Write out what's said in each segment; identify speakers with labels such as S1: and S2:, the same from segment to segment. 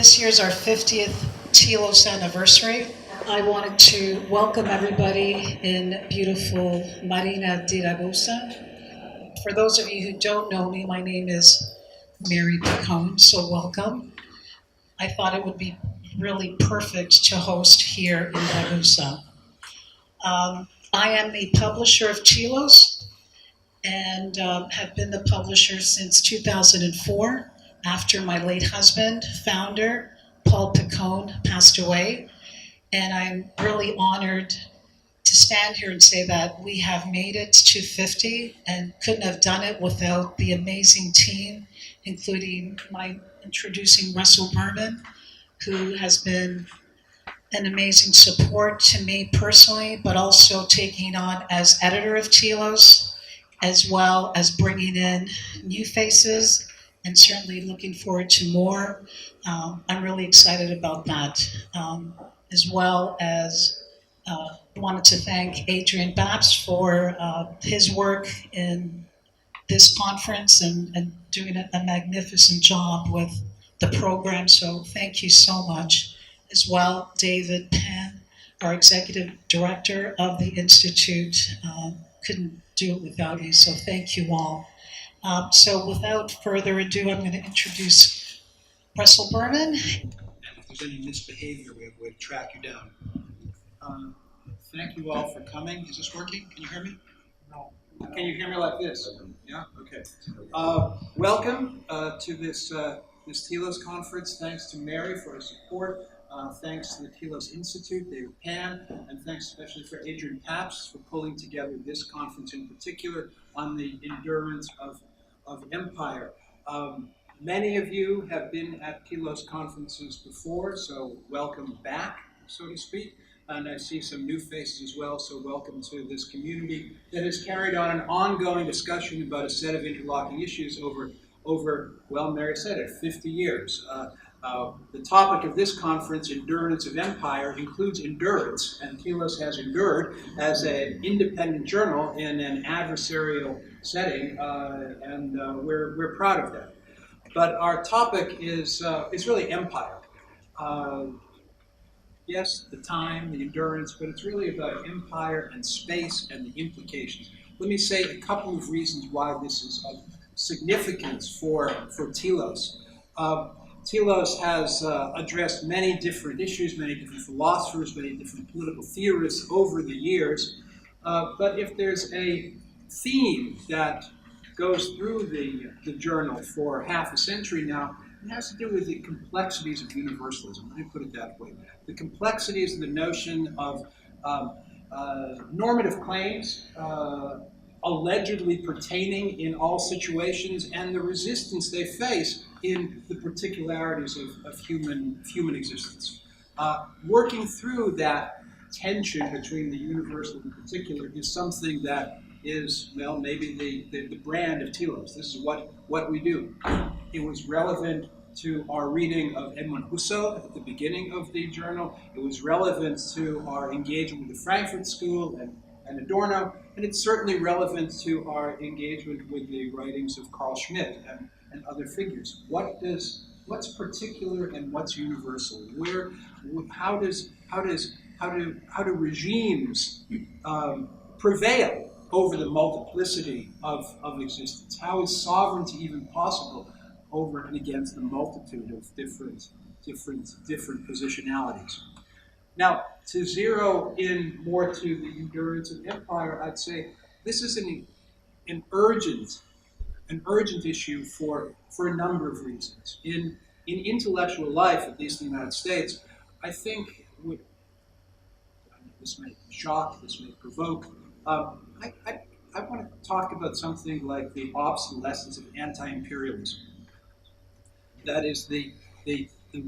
S1: This year's our 50th Telos anniversary. I wanted to welcome everybody in beautiful Marina di Ragusa. For those of you who don't know me, my name is Mary Picone, so welcome. I thought it would be really perfect to host here in Ragusa. I am the publisher of Telos and have been the publisher since 2004 after my late husband, founder, Paul Picone, passed away. And I'm really honored to stand here and say that we have made it to 50 and couldn't have done it without the amazing team, including my introducing Russell Berman, who has been an amazing support to me personally, but also taking on as editor of Telos, as well as bringing in new faces and certainly looking forward to more. I'm really excited about that, as well as wanted to thank Adrian Babs for his work in this conference and doing a magnificent job with the program. So thank you so much. As well, David Pan, our executive director of the Institute, couldn't do it without you. So thank you all. So without further ado, I'm going to introduce Russell Berman.
S2: And if there's any misbehavior, we'll track you down. Thank you all for coming. Is this working? Can you hear me? No. Can you hear me like this? Yeah? Okay. Welcome to this Telos conference. Thanks to Mary for her support. Thanks to the Telos Institute, David Pan, and thanks especially for Adrian Paps for pulling together this conference in particular on the endurance of empire. Many of you have been at Telos conferences before, so welcome back, so to speak. And I see some new faces as well, so welcome to this community that has carried on an ongoing discussion about a set of interlocking issues over well, Mary said it, 50 years. The topic of this conference, Endurance of Empire, includes endurance, and Telos has endured as an independent journal in an adversarial setting, and we're proud of that. But our topic is really empire. Yes, the time, the endurance, but it's really about empire and space and the implications. Let me say a couple of reasons why this is of significance for Telos. Telos has addressed many different issues, many different philosophers, many different political theorists over the years. But if there's a theme that goes through the journal for half a century now, it has to do with the complexities of universalism. Let me put it that way. The complexities of the notion of normative claims, allegedly pertaining in all situations, and the resistance they face in the particularities of human existence. Working through that tension between the universal and particular is something that is, well, maybe the brand of Telos. This is what we do. It was relevant to our reading of Edmund Husserl at the beginning of the journal. It was relevant to our engagement with the Frankfurt School and Adorno, and it's certainly relevant to our engagement with the writings of Carl Schmitt and other figures. What's particular and what's universal? How do regimes prevail over the multiplicity of existence? How is sovereignty even possible over and against the multitude of different positionalities? Now, to zero in more to the endurance of empire, I'd say this is an urgent issue for a number of reasons. In intellectual life, at least in the United States, I think this may shock, this may provoke. I want to talk about something like the obsolescence of anti-imperialism. That is the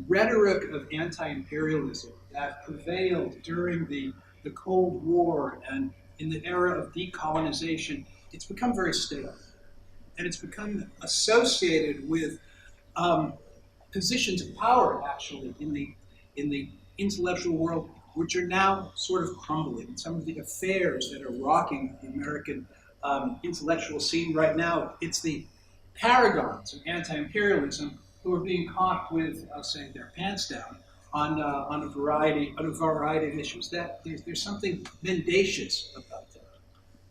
S2: rhetoric of anti-imperialism that prevailed during the Cold War and in the era of decolonization. It's become very stale, and it's become associated with positions of power, actually, in the intellectual world, which are now sort of crumbling. And some of the affairs that are rocking the American intellectual scene right now, it's the paragons of anti-imperialism who are being caught with, saying, their pants down on a variety of issues. That there's something mendacious about that.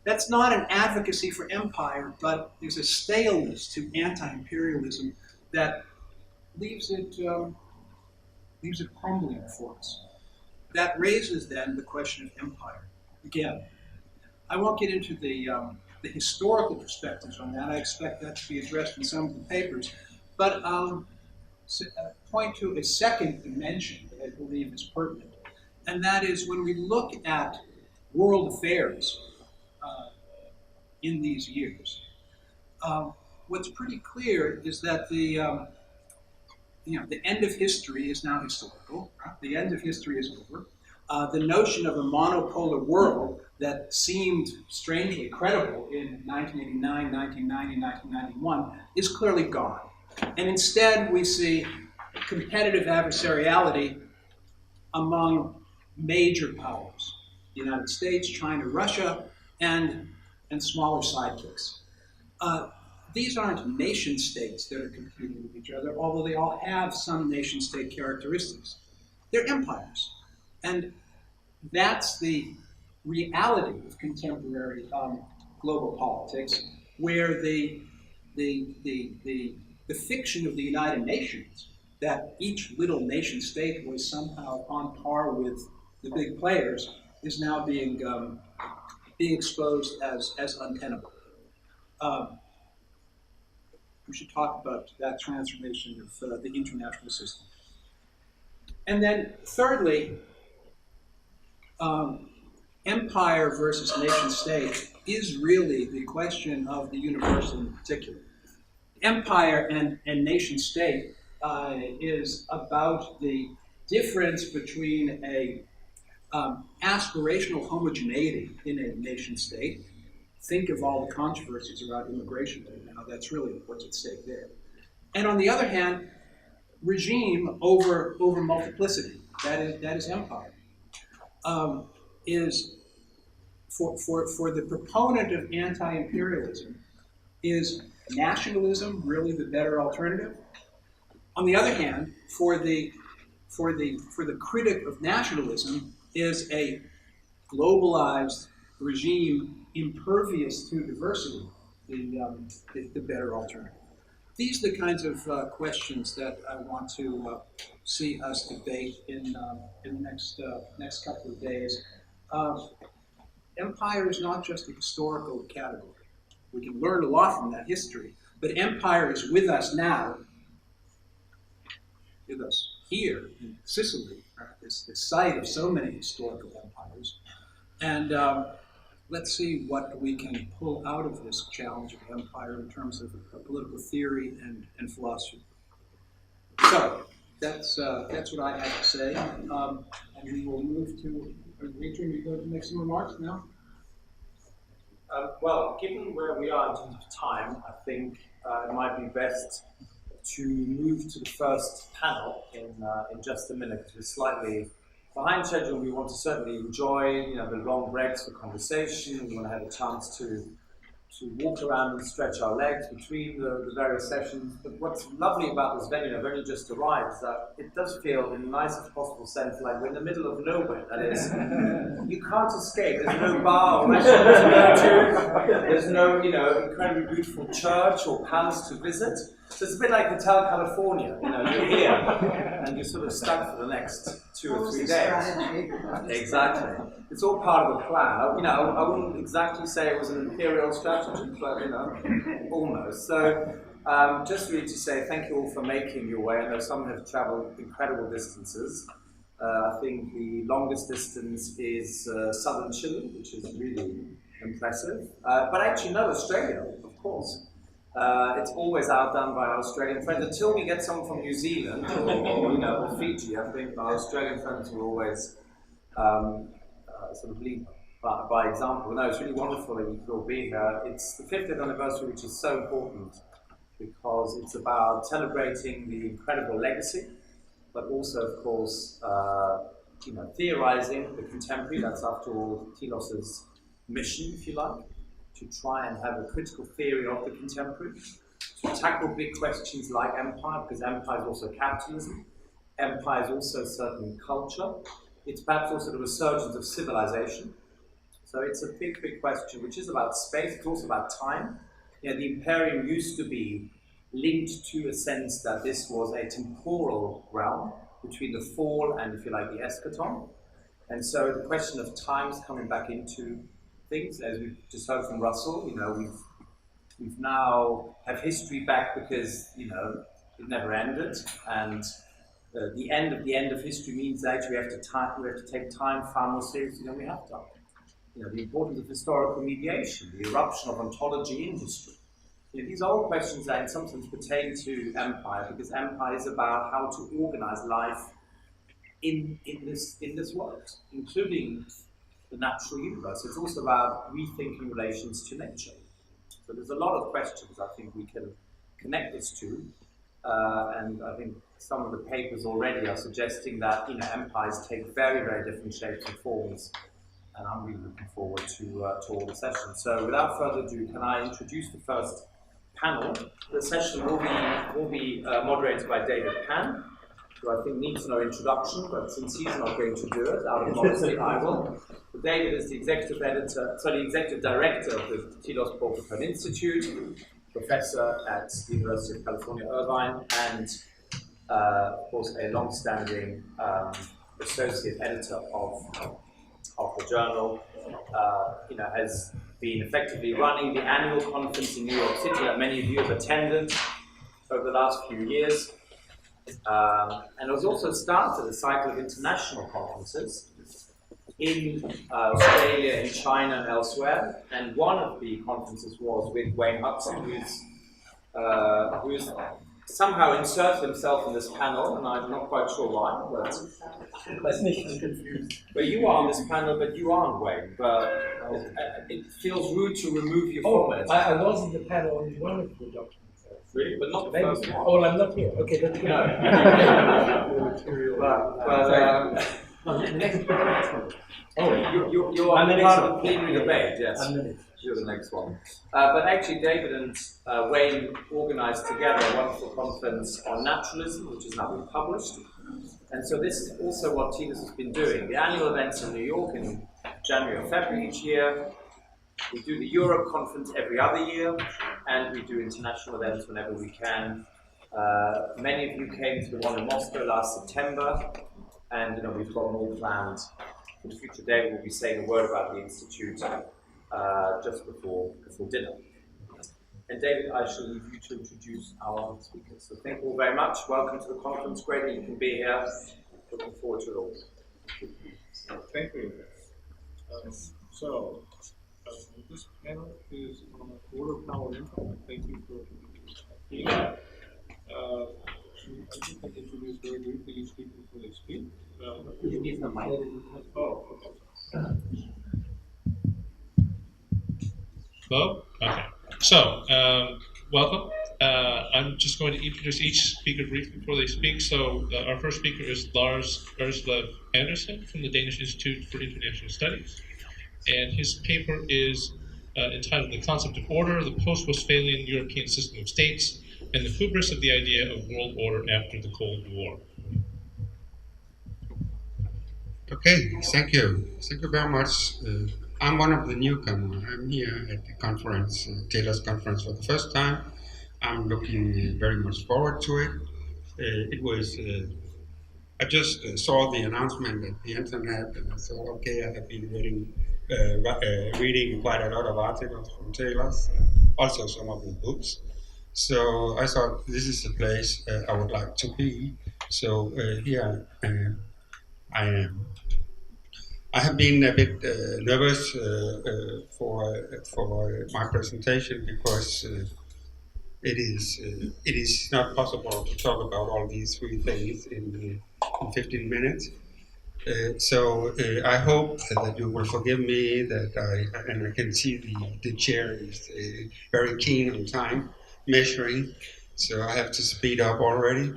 S2: That's not an advocacy for empire, but there's a staleness to anti-imperialism that leaves it crumbling for us. That raises then the question of empire again. I won't get into the historical perspectives on that. I expect that to be addressed in some of the papers, but I'll point to a second dimension that I believe is pertinent, and that is when we look at world affairs in these years. What's pretty clear is that the end of history is now historical. Right? The end of history is over. The notion of a monopolar world that seemed strangely credible in 1989, 1990, 1991 is clearly gone. And instead, we see competitive adversariality among major powers: the United States, China, Russia, and smaller sidekicks. These aren't nation states that are competing with each other, although they all have some nation state characteristics. They're empires. And that's the reality of contemporary global politics, where the fiction of the United Nations, that each little nation state was somehow on par with the big players, is now being exposed as untenable. We should talk about that transformation of the international system. And then thirdly, empire versus nation state is really the question of the universal in particular. Empire and nation state is about the difference between a aspirational homogeneity in a nation state. Think of all the controversies around immigration right now. That's really what's at stake there. And on the other hand, regime over multiplicity. That is empire. Is for the proponent of anti-imperialism, is nationalism really the better alternative? On the other hand, for the critic of nationalism, is a globalized regime impervious to diversity the better alternative? These are the kinds of questions that I want to see us debate in the next couple of days. Empire is not just a historical category. We can learn a lot from that history, but empire is with us now, with us here in Sicily, right? This site of so many historical empires. And let's see what we can pull out of this challenge of empire in terms of political theory and philosophy. So that's what I have to say. And we will move to Adrian. You going to make some remarks now?
S3: Well, given where we are in terms of time, I think it might be best to move to the first panel in just a minute, because we're slightly behind schedule. We want to certainly enjoy the long breaks for conversation. We want to have a chance to walk around and stretch our legs between the various sessions. But what's lovely about this venue, I've only just arrived, is that it does feel, in the nicest possible sense, like we're in the middle of nowhere. That is, you can't escape. There's no bar or restaurant to go to. There's no, incredibly beautiful church or palace to visit. So it's a bit like Hotel California. You're here and you're sort of stuck for the next 2 or 3 days. Exactly. It's all part of the plan. I wouldn't exactly say it was an imperial strategy, but almost. So just really to say thank you all for making your way. I know some have traveled incredible distances. I think the longest distance is southern Chile, which is really impressive. But actually, no, Australia, of course. It's always outdone by our Australian friends. Until we get someone from New Zealand or Fiji, I think our Australian friends will always sort of lead by example. No, it's really wonderful that you could all be here. It's the 50th anniversary, which is so important because it's about celebrating the incredible legacy, but also, of course, theorizing the contemporary. That's, after all, Telos's mission, if you like, to try and have a critical theory of the contemporary, to tackle big questions like empire, because empire is also capitalism, empire is also certainly culture, it's perhaps also the resurgence of civilization. So it's a big, big question, which is about space, it's also about time. The Imperium used to be linked to a sense that this was a temporal realm between the fall and, if you like, the eschaton. And so the question of time is coming back into things, as we just heard from Russell. We've now have history back because it never ended, and the end of history means that we have to take time far more seriously than we have done. The importance of historical mediation, the eruption of ontology in history. These are all questions that in some sense pertain to empire, because empire is about how to organize life in this world, including the natural universe. It's also about rethinking relations to nature. So there's a lot of questions I think we can connect this to, and I think some of the papers already are suggesting that empires take very, very different shapes and forms, and I'm really looking forward to all the sessions. So without further ado, can I introduce the first panel? The session will be moderated by David Pan, who I think needs no introduction, but since he's not going to do it, out of modesty, I will. David is the executive director of the Telos Post-Westphalian Institute, professor at the University of California, Irvine, and of course a long-standing associate editor of the journal. Has been effectively running the annual conference in New York City that many of you have attended over the last few years. And has also started a cycle of international conferences in Australia, in China, and elsewhere. And one of the conferences was with Wayne Hudson, who's somehow inserted himself in this panel, and I'm not quite sure why. But you are on this panel, but you aren't Wayne. But it feels rude to remove you from it.
S4: I was in the panel on one of the documents.
S3: Really? But not the first one.
S4: Oh, I'm not here. Okay, that's good.
S3: You're on the part of the plenary debate, yes. You're the next one. But actually, David and Wayne organized together a wonderful conference on naturalism, which is now been published. And so this is also what Telos has been doing. The annual events in New York in January or February each year. We do the Europe conference every other year, and we do international events whenever we can. Many of you came to the one in Moscow last September, and we've got more planned for the future. David will be saying a word about the Institute just before dinner. And David, I shall leave you to introduce our speakers. So thank you all very much. Welcome to the conference. Great that you can be here. Looking forward to it all.
S5: Thank you. This panel is on a border power impact. Thank you for being here. I think I introduce very briefly each speaker before they speak.
S3: You need the mic.
S5: Oh, okay.
S6: Hello? Okay. So, welcome. I'm just going to introduce each speaker briefly before they speak. So, our first speaker is Lars Erslev Andersen from the Danish Institute for International Studies. And his paper is entitled The Concept of Order, the Post-Westphalian European System of States, and the Hubris of the Idea of World Order After the Cold War.
S7: Okay, thank you. Thank you very much. I'm one of the newcomers. I'm here at the conference, Telos conference for the first time. I'm looking very much forward to it. I just saw the announcement at the internet, and I thought, okay, I have been reading quite a lot of articles from Telos, also some of the books. So I thought this is the place I would like to be. So here I am. I have been a bit nervous for my presentation because it is not possible to talk about all these three things in 15 minutes. So I hope that you will forgive me that I can see the chair is very keen on time measuring, so I have to speed up already.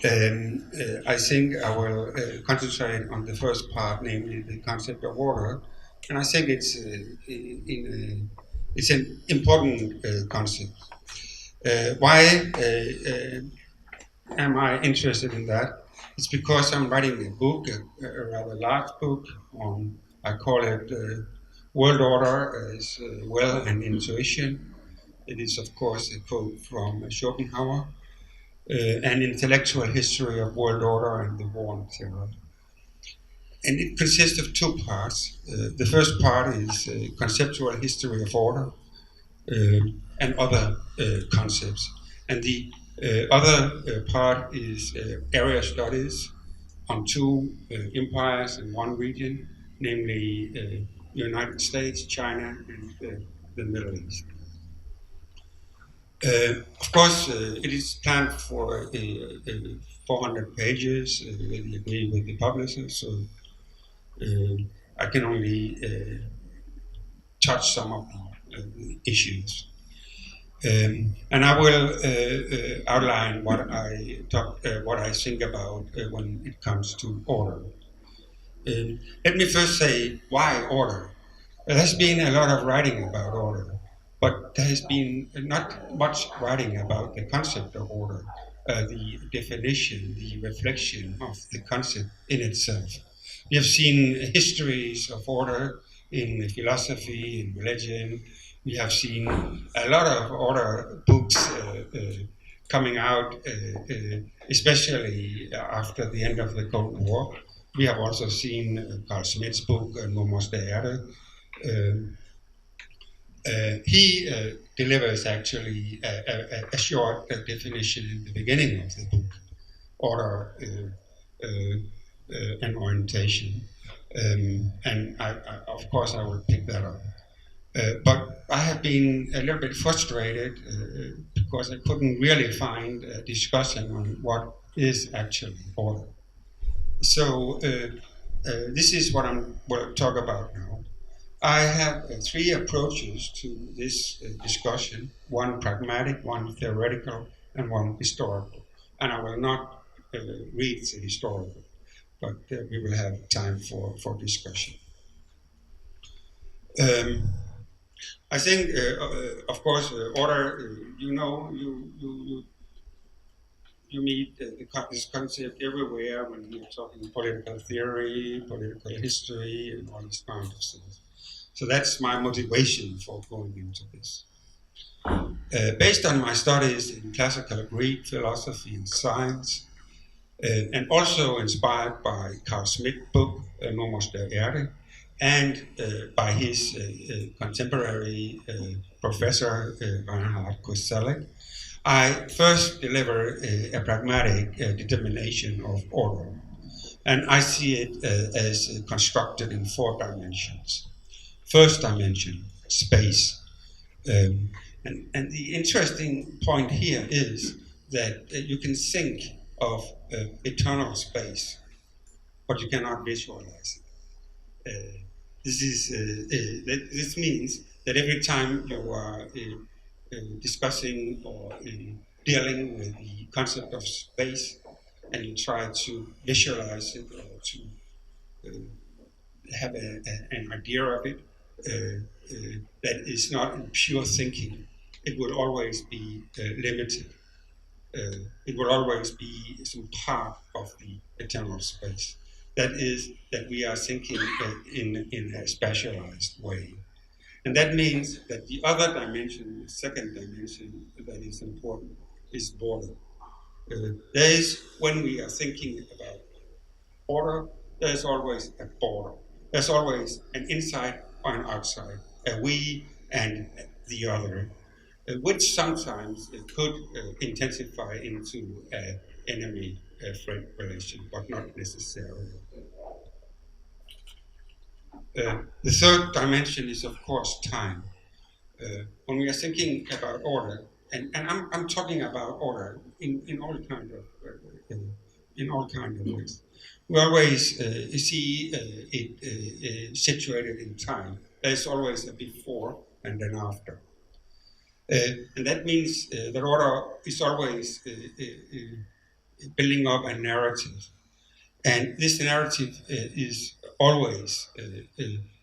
S7: I think I will concentrate on the first part, namely the concept of order, and I think it's an important concept. Why am I interested in that? It's because I'm writing a book, a rather large book on, I call it World Order as Will and Intuition. It is, of course, a quote from Schopenhauer, an intellectual history of world order and the war on terror. And it consists of two parts. The first part is conceptual history of order, and other concepts. And the other part is area studies on two empires in one region, namely United States, China, and the Middle East. Of course, it is planned for 400 pages with the agree with the publisher, so I can only touch some of the issues. And I will outline what I think about when it comes to order. Let me first say why order. There has been a lot of writing about order, but there has been not much writing about the concept of order, the definition, the reflection of the concept in itself. We have seen histories of order in philosophy, in religion. We have seen a lot of order books coming out, especially after the end of the Cold War. We have also seen Carl Schmitt's book, Nomos der Erde. He delivers actually a short definition in the beginning of the book, order and orientation. And of course, I will pick that up. But I have been a little bit frustrated because I couldn't really find a discussion on what is actually order. So this is what I'm going to talk about now. I have three approaches to this discussion, one pragmatic, one theoretical, and one historical. And I will not read the historical, but we will have time for discussion. I think, of course, order, you meet this concept everywhere when you're talking political theory, political history, and all these kinds of things. So that's my motivation for going into this. Based on my studies in classical Greek philosophy and science, and also inspired by Carl Schmitt's book, Nomos der Erde, and by his contemporary professor, Reinhard Koselleck, I first deliver a pragmatic determination of order. And I see it as constructed in 4 dimensions. First dimension, space. And the interesting point here is that you can think of eternal space, but you cannot visualize it. This means that every time you are discussing or dealing with the concept of space and you try to visualize it or to have an idea of it that is not in pure thinking, it will always be limited. It will always be some part of the eternal space. That is, that we are thinking in a specialized way. And that means that the other dimension, the second dimension that is important, is border. There is, when we are thinking about order, there's always a border. There's always an inside or an outside, a we and the other, which sometimes could intensify into an enemy-friend relation, but not necessarily. The third dimension is, of course, time. When we are thinking about order, and I'm talking about order in all kind of ways. We always see it situated in time. There's always a before and an after. And that means that order is always building up a narrative. And this narrative is always,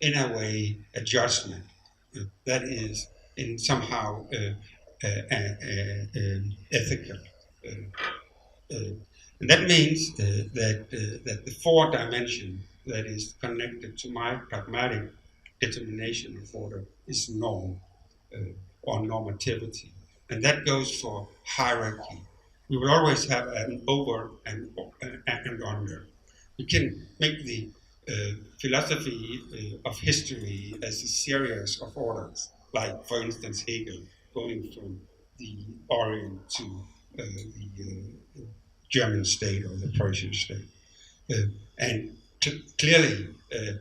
S7: in a way, a judgment that is in somehow ethical. And that means that the fourth dimension that is connected to my pragmatic determination of order is norm or normativity. And that goes for hierarchy. We will always have an over and under. We can make the philosophy of history as a series of orders, like, for instance, Hegel going from the Orient to the German state or the Prussian state. And clearly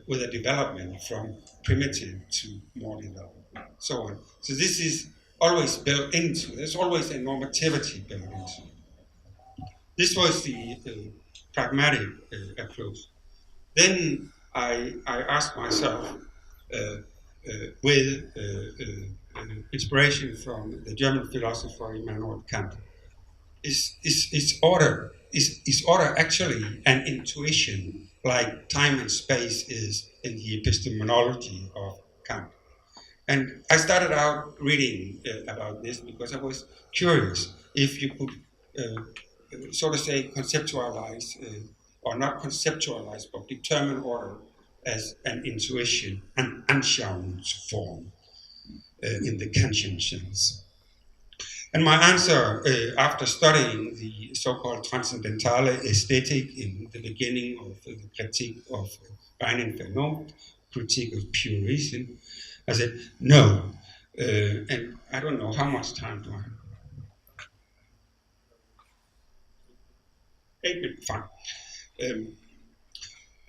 S7: with a development from primitive to more development, so on. So this is always built into, there's always a normativity built into. This was the pragmatic approach. Then I asked myself, with inspiration from the German philosopher Immanuel Kant, is order actually an intuition like time and space is in the epistemology of Kant? And I started out reading about this because I was curious if you could so to say conceptualize or not conceptualize but determine order as an intuition, an Anschauungsform in the Kantian sense. And my answer, after studying the so-called transcendentale aesthetic in the beginning of the critique of reinen Vernunft, critique of purism, I said, no. And I don't know, how much time do I have? 8 minutes, fine.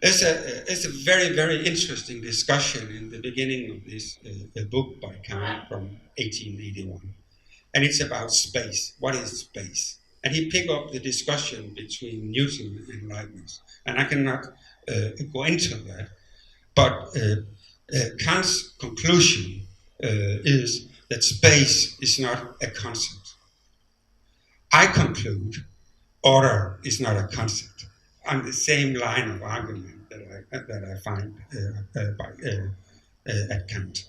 S7: It's a very, very interesting discussion in the beginning of this book by Kant from 1881. And it's about space. What is space? And he picked up the discussion between Newton and Leibniz. And I cannot go into that. But Kant's conclusion is that space is not a concept. I conclude order is not a concept. On the same line of argument that I find at Kant.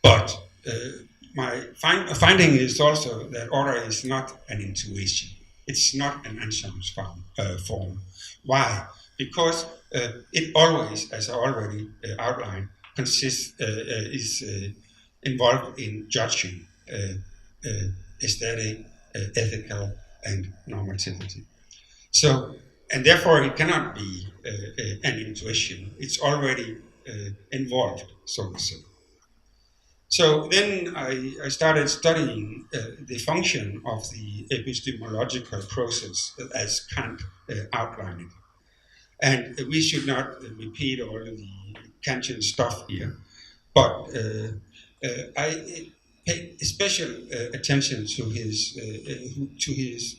S7: But my finding is also that order is not an intuition. It's not an Anschauungsform. Why? Because it always, as I already outlined, is involved in judging aesthetic, ethical, and normativity. So, and therefore it cannot be an intuition. It's already involved, so to say. So then I started studying the function of the epistemological process as Kant outlined it. And we should not repeat all the Kantian stuff here, but I paid special attention to his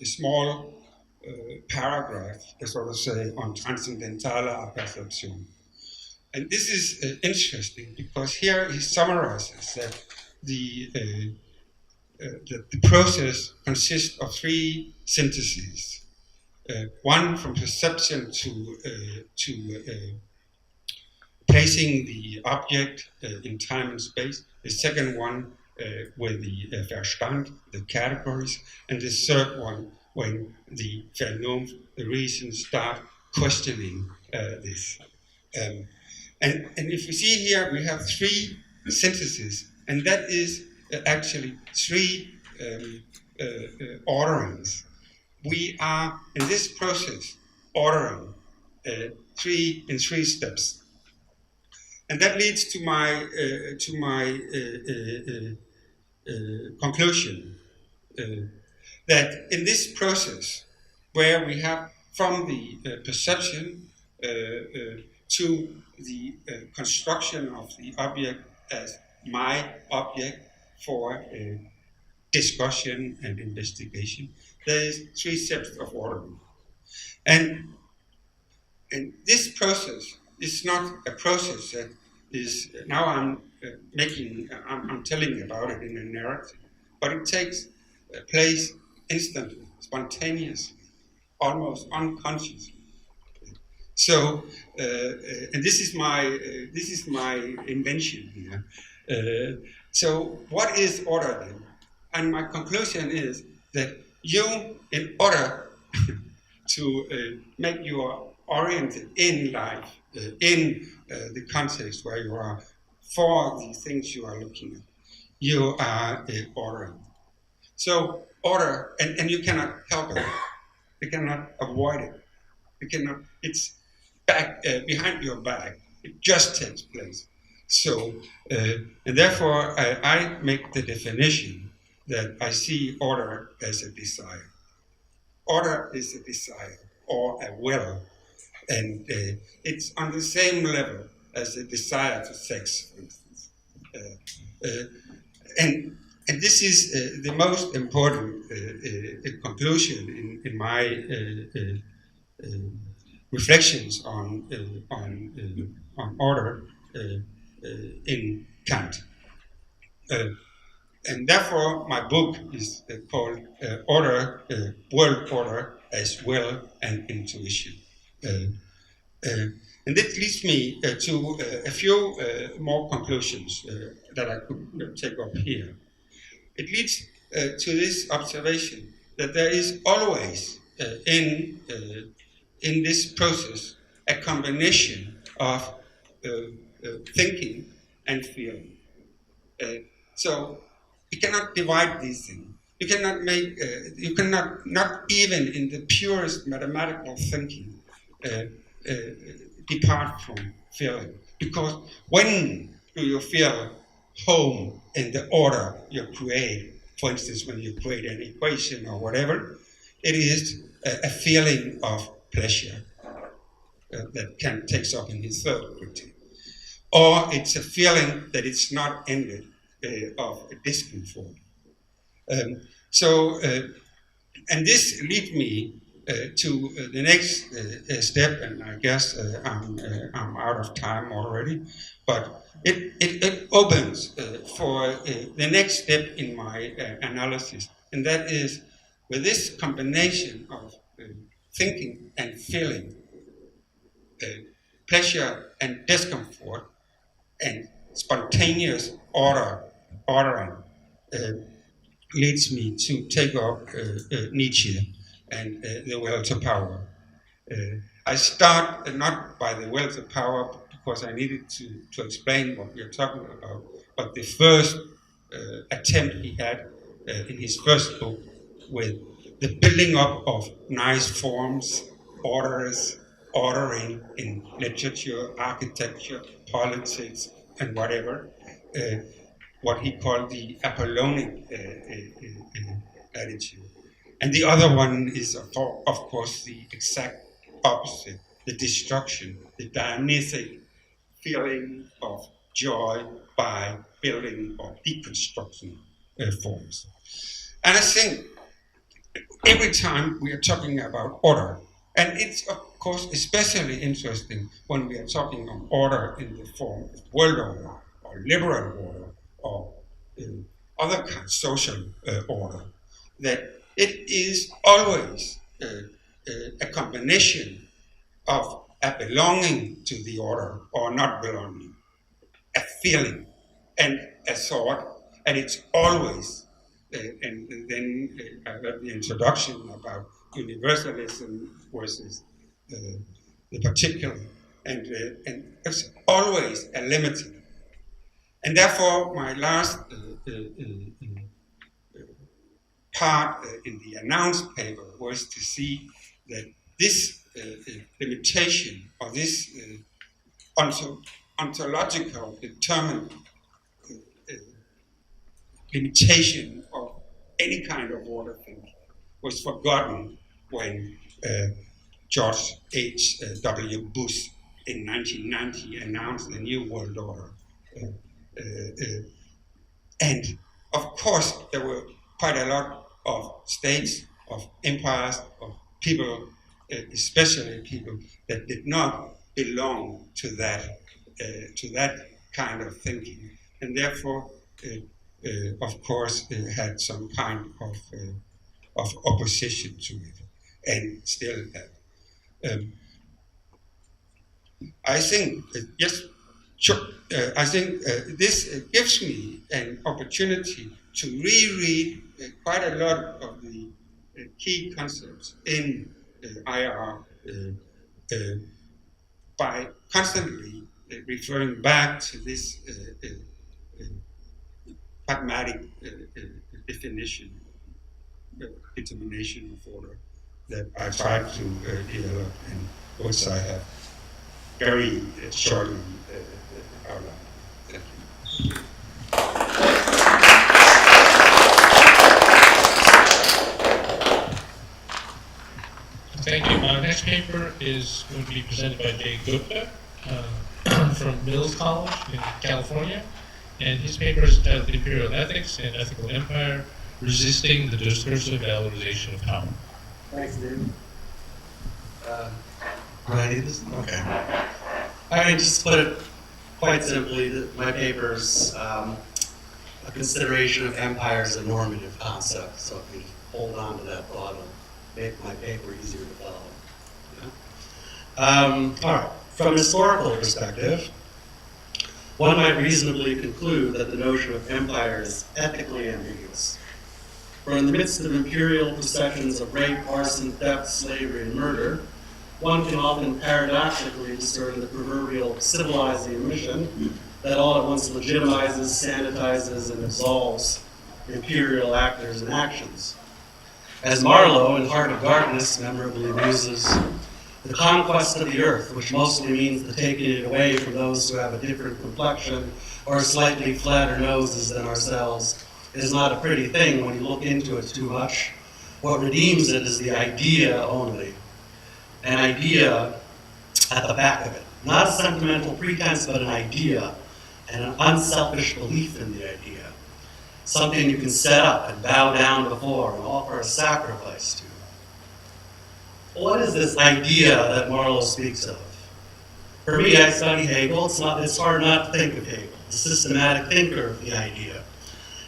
S7: small paragraph, so to say, on transcendentale apperception. And this is interesting because here he summarizes that the process consists of 3 syntheses. One from perception to placing the object in time and space. The second one with the Verstand, the categories. And the third one when the Vernunft, the reason, start questioning this. And if you see here, we have 3 syntheses, and that is actually 3 orderings. We are, in this process, ordering 3 steps. And that leads to my conclusion that in this process, where we have from the perception to the construction of the object as my object for discussion and investigation, there is 3 steps of ordering. And this process is not a process that is, now I'm telling about it in a narrative, but it takes place instantly, spontaneously, almost unconsciously. So, and this is my invention here. So, what is order then? And my conclusion is that you, in order to make you oriented in life, in the context where you are, for the things you are looking at, you are ordering. So order, and you cannot help it. You cannot avoid it. You cannot. It's back behind your back. It just takes place. So, and therefore, I make the definition that I see order as a desire. Order is a desire or a will, and it's on the same level as a desire for sex, for instance. And and this is the most important conclusion in my reflections on order in Kant. And therefore, my book is called Order, World Order as Will and Intuition. And this leads me to a few more conclusions that I could take up here. It leads to this observation that there is always in this process a combination of thinking and feeling. So you cannot divide these things. You cannot make, not even in the purest mathematical thinking, depart from feeling. Because when do you feel home in the order you create? For instance, when you create an equation or whatever, it is a feeling of pleasure that Kant takes up in his third critique. Or it's a feeling that it's not ended of discomfort. And this leads me to the next step, and I guess I'm out of time already, but it opens for the next step in my analysis, and that is with this combination of thinking and feeling, pleasure and discomfort, and spontaneous ordering leads me to take up Nietzsche and the will to power. I start not by the will to power because I needed to explain what we are talking about, but the first attempt he had in his first book with the building up of nice forms, ordering in literature, architecture, politics, and whatever, what he called the Apollonic attitude. And the other one is, of course, the exact opposite, the destruction, the Dionysic feeling of joy by building or deconstructing forms. And I think every time we are talking about order, and it's of course especially interesting when we are talking of order in the form of world order or liberal order or other kind of social order, that it is always a combination of a belonging to the order or not belonging, a feeling and a thought, and it's always, and then I heard the introduction about universalism versus the particular, and it's always a limiting. And therefore, my last part in the announced paper was to see that this limitation or this ontological determined limitation of any kind of order thinking was forgotten when George H.W. Bush in 1990 announced the New World Order. And of course, there were quite a lot of states, of empires, of people, especially people that did not belong to that kind of thinking, and therefore, of course, had some kind of opposition to it, and still have. I think yes, Sure. I think this gives me an opportunity to reread quite a lot of the key concepts in IR by constantly referring back to this pragmatic definition, determination of order that I tried to develop and which I have very shortly outlined. Thank you.
S6: Thank you. Our next paper is going to be presented by Jay Gupta from Mills College in California. And his paper is entitled Imperial Ethics and Ethical Empire, Resisting the Discursive Valorization of Power.
S8: Thanks, dude. Do I need this? Okay. I mean, just to put it quite simply, that my paper's a consideration of empire as a normative concept. So if you hold on to that thought, it'll make my paper easier to follow. All right. From a historical perspective, one might reasonably conclude that the notion of empire is ethically ambiguous. For in the midst of imperial processions of rape, arson, theft, slavery, and murder, one can often paradoxically discern the proverbial civilizing mission that all at once legitimizes, sanitizes, and absolves imperial actors and actions. As Marlowe in Heart of Darkness memorably muses, the conquest of the earth, which mostly means the taking it away from those who have a different complexion or slightly flatter noses than ourselves, is not a pretty thing when you look into it too much. What redeems it is the idea only. An idea at the back of it. Not a sentimental pretense, but an idea and an unselfish belief in the idea. Something you can set up and bow down before and offer a sacrifice to. What is this idea that Marlowe speaks of? For me, I study Hegel. It's hard not to think of Hegel, the systematic thinker of the idea,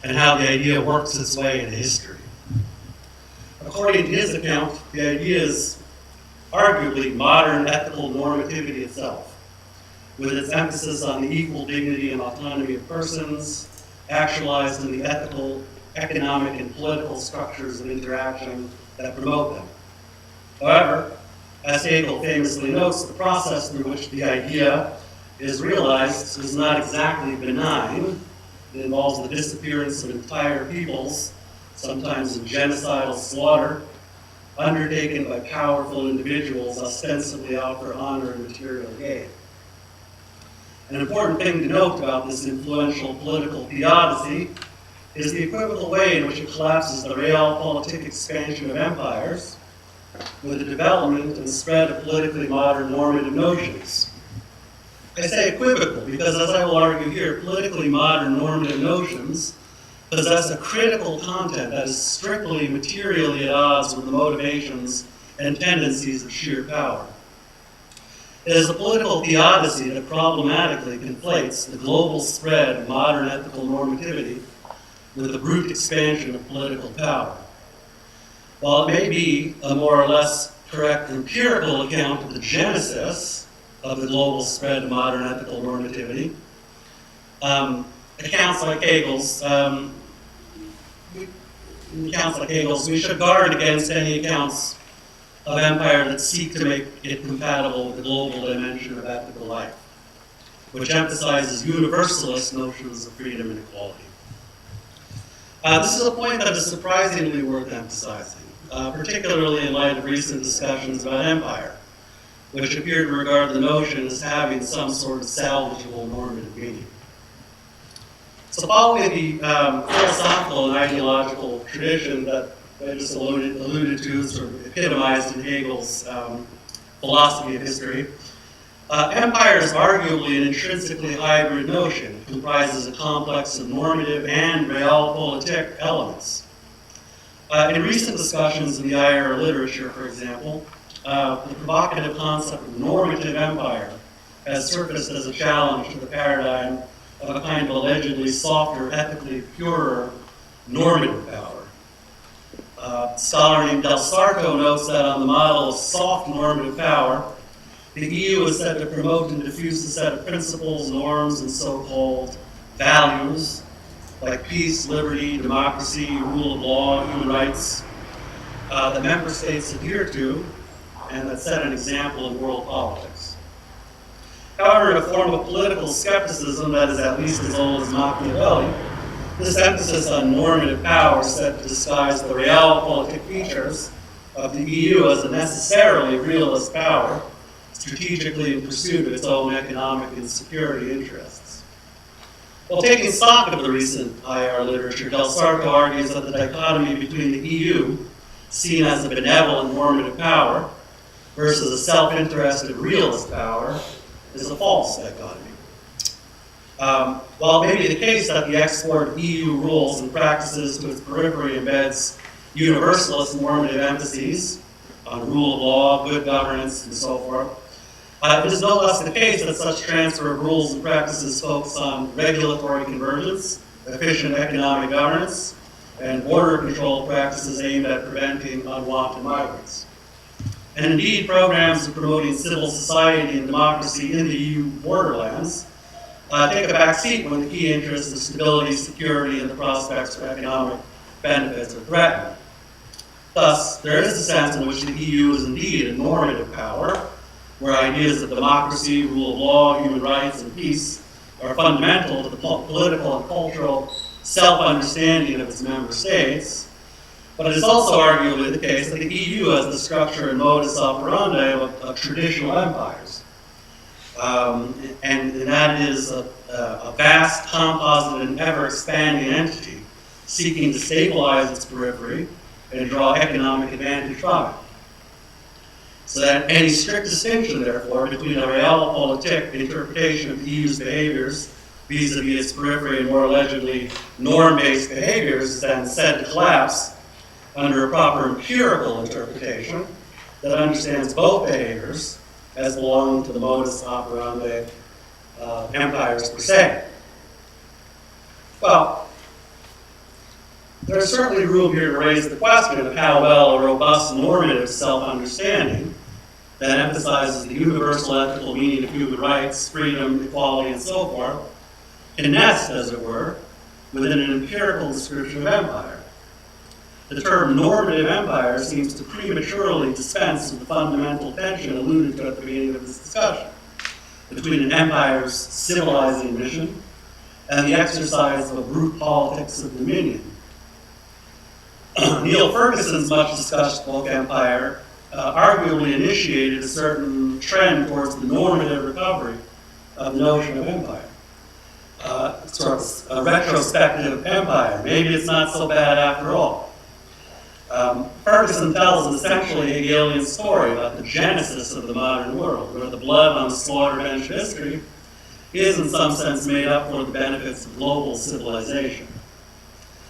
S8: and how the idea works its way into history. According to his account, the idea is arguably modern ethical normativity itself, with its emphasis on the equal dignity and autonomy of persons, actualized in the ethical, economic, and political structures of interaction that promote them. However, as Hegel famously notes, the process through which the idea is realized is not exactly benign. It involves the disappearance of entire peoples, sometimes in genocidal slaughter, undertaken by powerful individuals ostensibly out for honor and material gain. An important thing to note about this influential political theodicy is the equivocal way in which it collapses the realpolitik expansion of empires with the development and spread of politically modern normative notions. I say equivocal because, as I will argue here, politically modern normative notions possess a critical content that is strictly materially at odds with the motivations and tendencies of sheer power. It is a political theodicy that problematically conflates the global spread of modern ethical normativity with the brute expansion of political power. While it may be a more or less correct empirical account of the genesis of the global spread of modern ethical normativity, accounts like Hegel's, we should guard against any accounts of empire that seek to make it compatible with the global dimension of ethical life, which emphasizes universalist notions of freedom and equality. This is a point that is surprisingly worth emphasizing, particularly in light of recent discussions about empire, which appear to regard the notion as having some sort of salvageable normative meaning. So following the philosophical and ideological tradition that I just alluded to, sort of epitomized in Hegel's philosophy of history, empire is arguably an intrinsically hybrid notion. It comprises a complex of normative and realpolitik elements. In recent discussions in the IR literature, for example, the provocative concept of normative empire has surfaced as a challenge to the paradigm of a kind of allegedly softer, ethically purer normative power. A scholar named Del Sarto notes that on the model of soft normative power, the EU is said to promote and diffuse a set of principles, norms, and so-called values like peace, liberty, democracy, rule of law, human rights, that member states adhere to and that set an example in world politics. However, in a form of political skepticism that is at least as old as Machiavelli, this emphasis on normative power is said to disguise the realpolitik features of the EU as a necessarily realist power, strategically in pursuit of its own economic and security interests. While taking stock of the recent IR literature, Del Sarto argues that the dichotomy between the EU, seen as a benevolent normative power, versus a self-interested realist power, is a false dichotomy. While it may be the case that the export of EU rules and practices to its periphery embeds universalist normative emphases on rule of law, good governance, and so forth, it is no less the case that such transfer of rules and practices focus on regulatory convergence, efficient economic governance, and border control practices aimed at preventing unwanted migrants. And indeed, programs of promoting civil society and democracy in the EU borderlands take a back seat when the key interests of stability, security, and the prospects for economic benefits are threatened. Thus, there is a sense in which the EU is indeed a normative power, where ideas of democracy, rule of law, human rights, and peace are fundamental to the political and cultural self-understanding of its member states. But it is also arguably the case that the EU has the structure and modus operandi of traditional empires. And that is a vast, composite, and ever-expanding entity seeking to stabilize its periphery and draw economic advantage from it. So that any strict distinction, therefore, between a realpolitik interpretation of the EU's behaviors vis-a-vis its periphery and more allegedly norm-based behaviors is then said to collapse under a proper empirical interpretation that understands both behaviors as belonging to the modus operandi of empires per se. Well, there's certainly room here to raise the question of how well a robust normative self-understanding that emphasizes the universal ethical meaning of human rights, freedom, equality, and so forth can nest, as it were, within an empirical description of empire. The term normative empire seems to prematurely dispense with the fundamental tension alluded to at the beginning of this discussion between an empire's civilizing mission and the exercise of a brute politics of dominion. Neil Ferguson's much discussed book Empire arguably initiated a certain trend towards the normative recovery of the notion of empire. Sort of a retrospective empire. Maybe it's not so bad after all. Ferguson tells an essentially Hegelian story about the genesis of the modern world, where the blood on the slaughter bench of history is in some sense made up for the benefits of global civilization.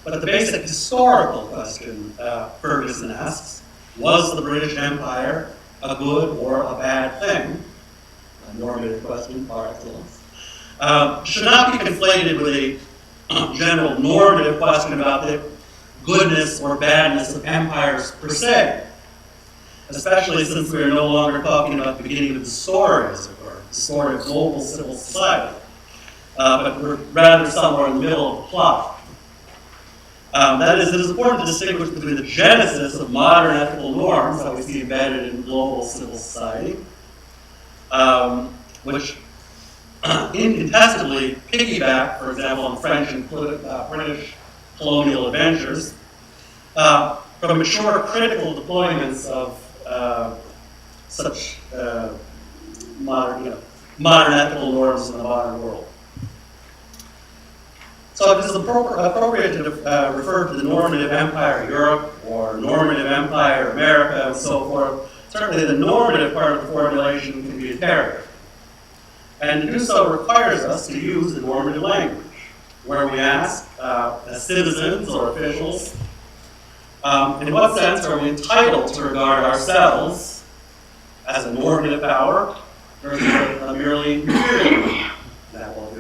S8: But the basic historical question Ferguson asks, was the British Empire a good or a bad thing? A normative question par excellence. Should not be conflated with a general normative question about the goodness or badness of empires per se, especially since we are no longer talking about the beginning of the story, as it were, the story of global civil society, but we're rather somewhere in the middle of the plot. That is, it is important to distinguish between the genesis of modern ethical norms that we see embedded in global civil society, which incontestably piggyback, for example, on French and British colonial adventures, from mature critical deployments of such modern ethical norms in the modern world. So it is appropriate to refer to the normative empire Europe or normative empire America and so forth. Certainly the normative part of the formulation can be interrogated. And to do so requires us to use the normative language, where we ask, as citizens or officials, in what sense are we entitled to regard ourselves as a normative power versus a merely imperial power? That will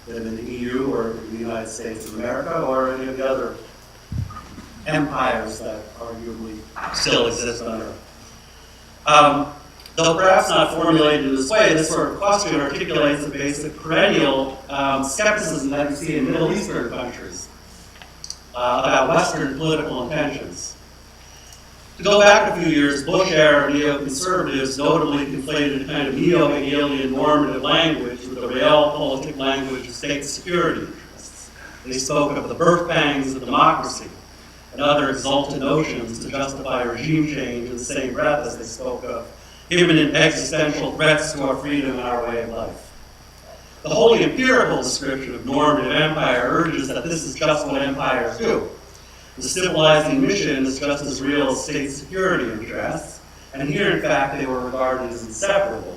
S8: live in the EU or the United States of America or any of the other empires that arguably still exist on Earth. Though perhaps not formulated in this way, this sort of question articulates a basic perennial skepticism that you see in Middle Eastern countries about Western political intentions. To go back a few years, Bush-era neoconservatives notably conflated a kind of neo-Hegelian normative language with the realpolitik language of state security interests. They spoke of the birth pangs of democracy and other exalted notions to justify regime change in the same breath as they spoke of imminent existential threats to our freedom and our way of life. The wholly empirical description of normative empire urges that this is just what empires do. The civilizing mission is just as real as state security interests, and here, in fact, they were regarded as inseparable.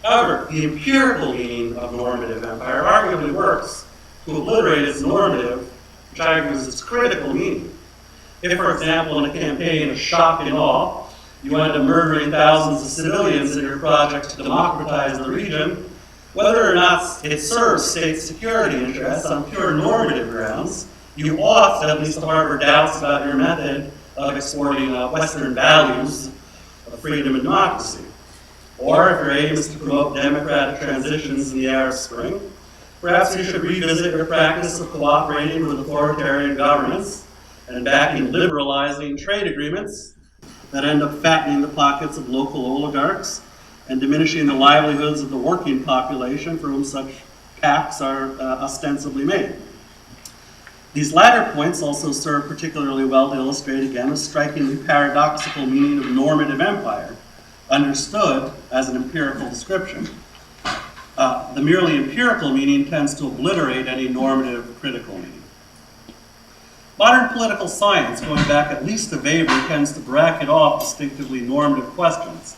S8: However, the empirical meaning of normative empire arguably works to obliterate its normative, which argues its critical meaning. If, for example, in a campaign of shock and awe, you end up murdering thousands of civilians in your project to democratize the region, whether or not it serves state security interests on pure normative grounds, you ought at least harbor doubts about your method of exporting Western values of freedom and democracy. Or if your aim is to promote democratic transitions in the Arab Spring, perhaps you should revisit your practice of cooperating with authoritarian governments and backing liberalizing trade agreements that end up fattening the pockets of local oligarchs and diminishing the livelihoods of the working population for whom such pacts are ostensibly made. These latter points also serve particularly well to illustrate again a strikingly paradoxical meaning of normative empire, understood as an empirical description. The merely empirical meaning tends to obliterate any normative critical meaning. Modern political science, going back at least to Weber, tends to bracket off distinctively normative questions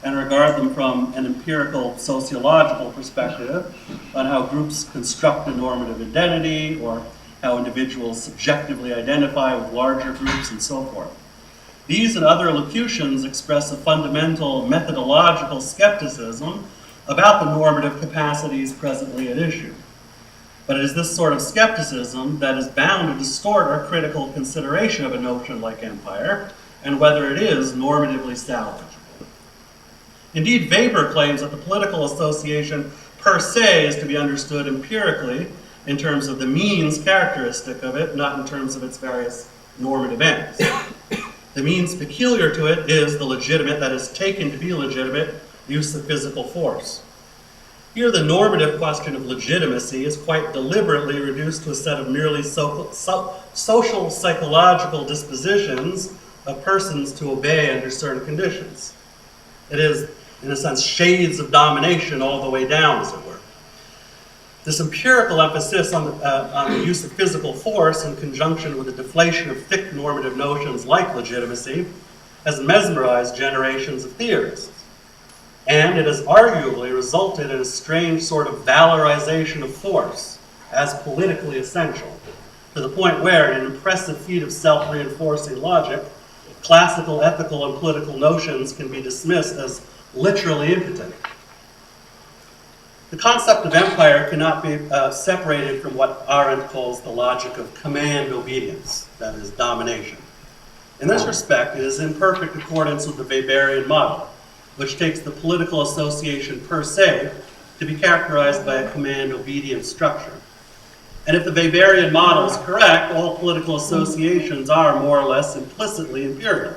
S8: and regard them from an empirical sociological perspective on how groups construct a normative identity or how individuals subjectively identify with larger groups and so forth. These and other locutions express a fundamental methodological skepticism about the normative capacities presently at issue. But it is this sort of skepticism that is bound to distort our critical consideration of a notion like empire and whether it is normatively salvageable. Indeed, Weber claims that the political association per se is to be understood empirically in terms of the means characteristic of it, not in terms of its various normative ends. The means peculiar to it is the legitimate, that is taken to be legitimate, use of physical force. Here, the normative question of legitimacy is quite deliberately reduced to a set of merely social psychological dispositions of persons to obey under certain conditions. It is, in a sense, shades of domination all the way down, as it were. This empirical emphasis on the use of physical force in conjunction with the deflation of thick normative notions like legitimacy has mesmerized generations of theorists. And it has arguably resulted in a strange sort of valorization of force as politically essential, to the point where, in an impressive feat of self-reinforcing logic, classical ethical and political notions can be dismissed as literally impotent. The concept of empire cannot be separated from what Arendt calls the logic of command obedience, that is, domination. In this respect, it is in perfect accordance with the Weberian model, which takes the political association per se to be characterized by a command-obedient structure. And if the Weberian model is correct, all political associations are more or less implicitly imperial,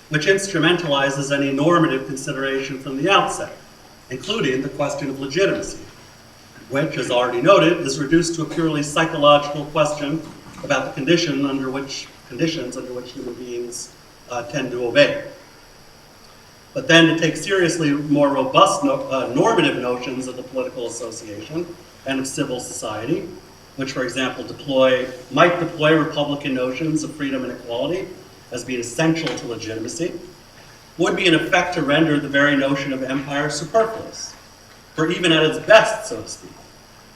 S8: which instrumentalizes any normative consideration from the outset, including the question of legitimacy, which, as already noted, is reduced to a purely psychological question about the conditions under which human beings tend to obey. But then to take seriously more robust normative notions of the political association and of civil society, which, for example, might deploy Republican notions of freedom and equality as being essential to legitimacy, would be in effect to render the very notion of empire superfluous. For even at its best, so to speak,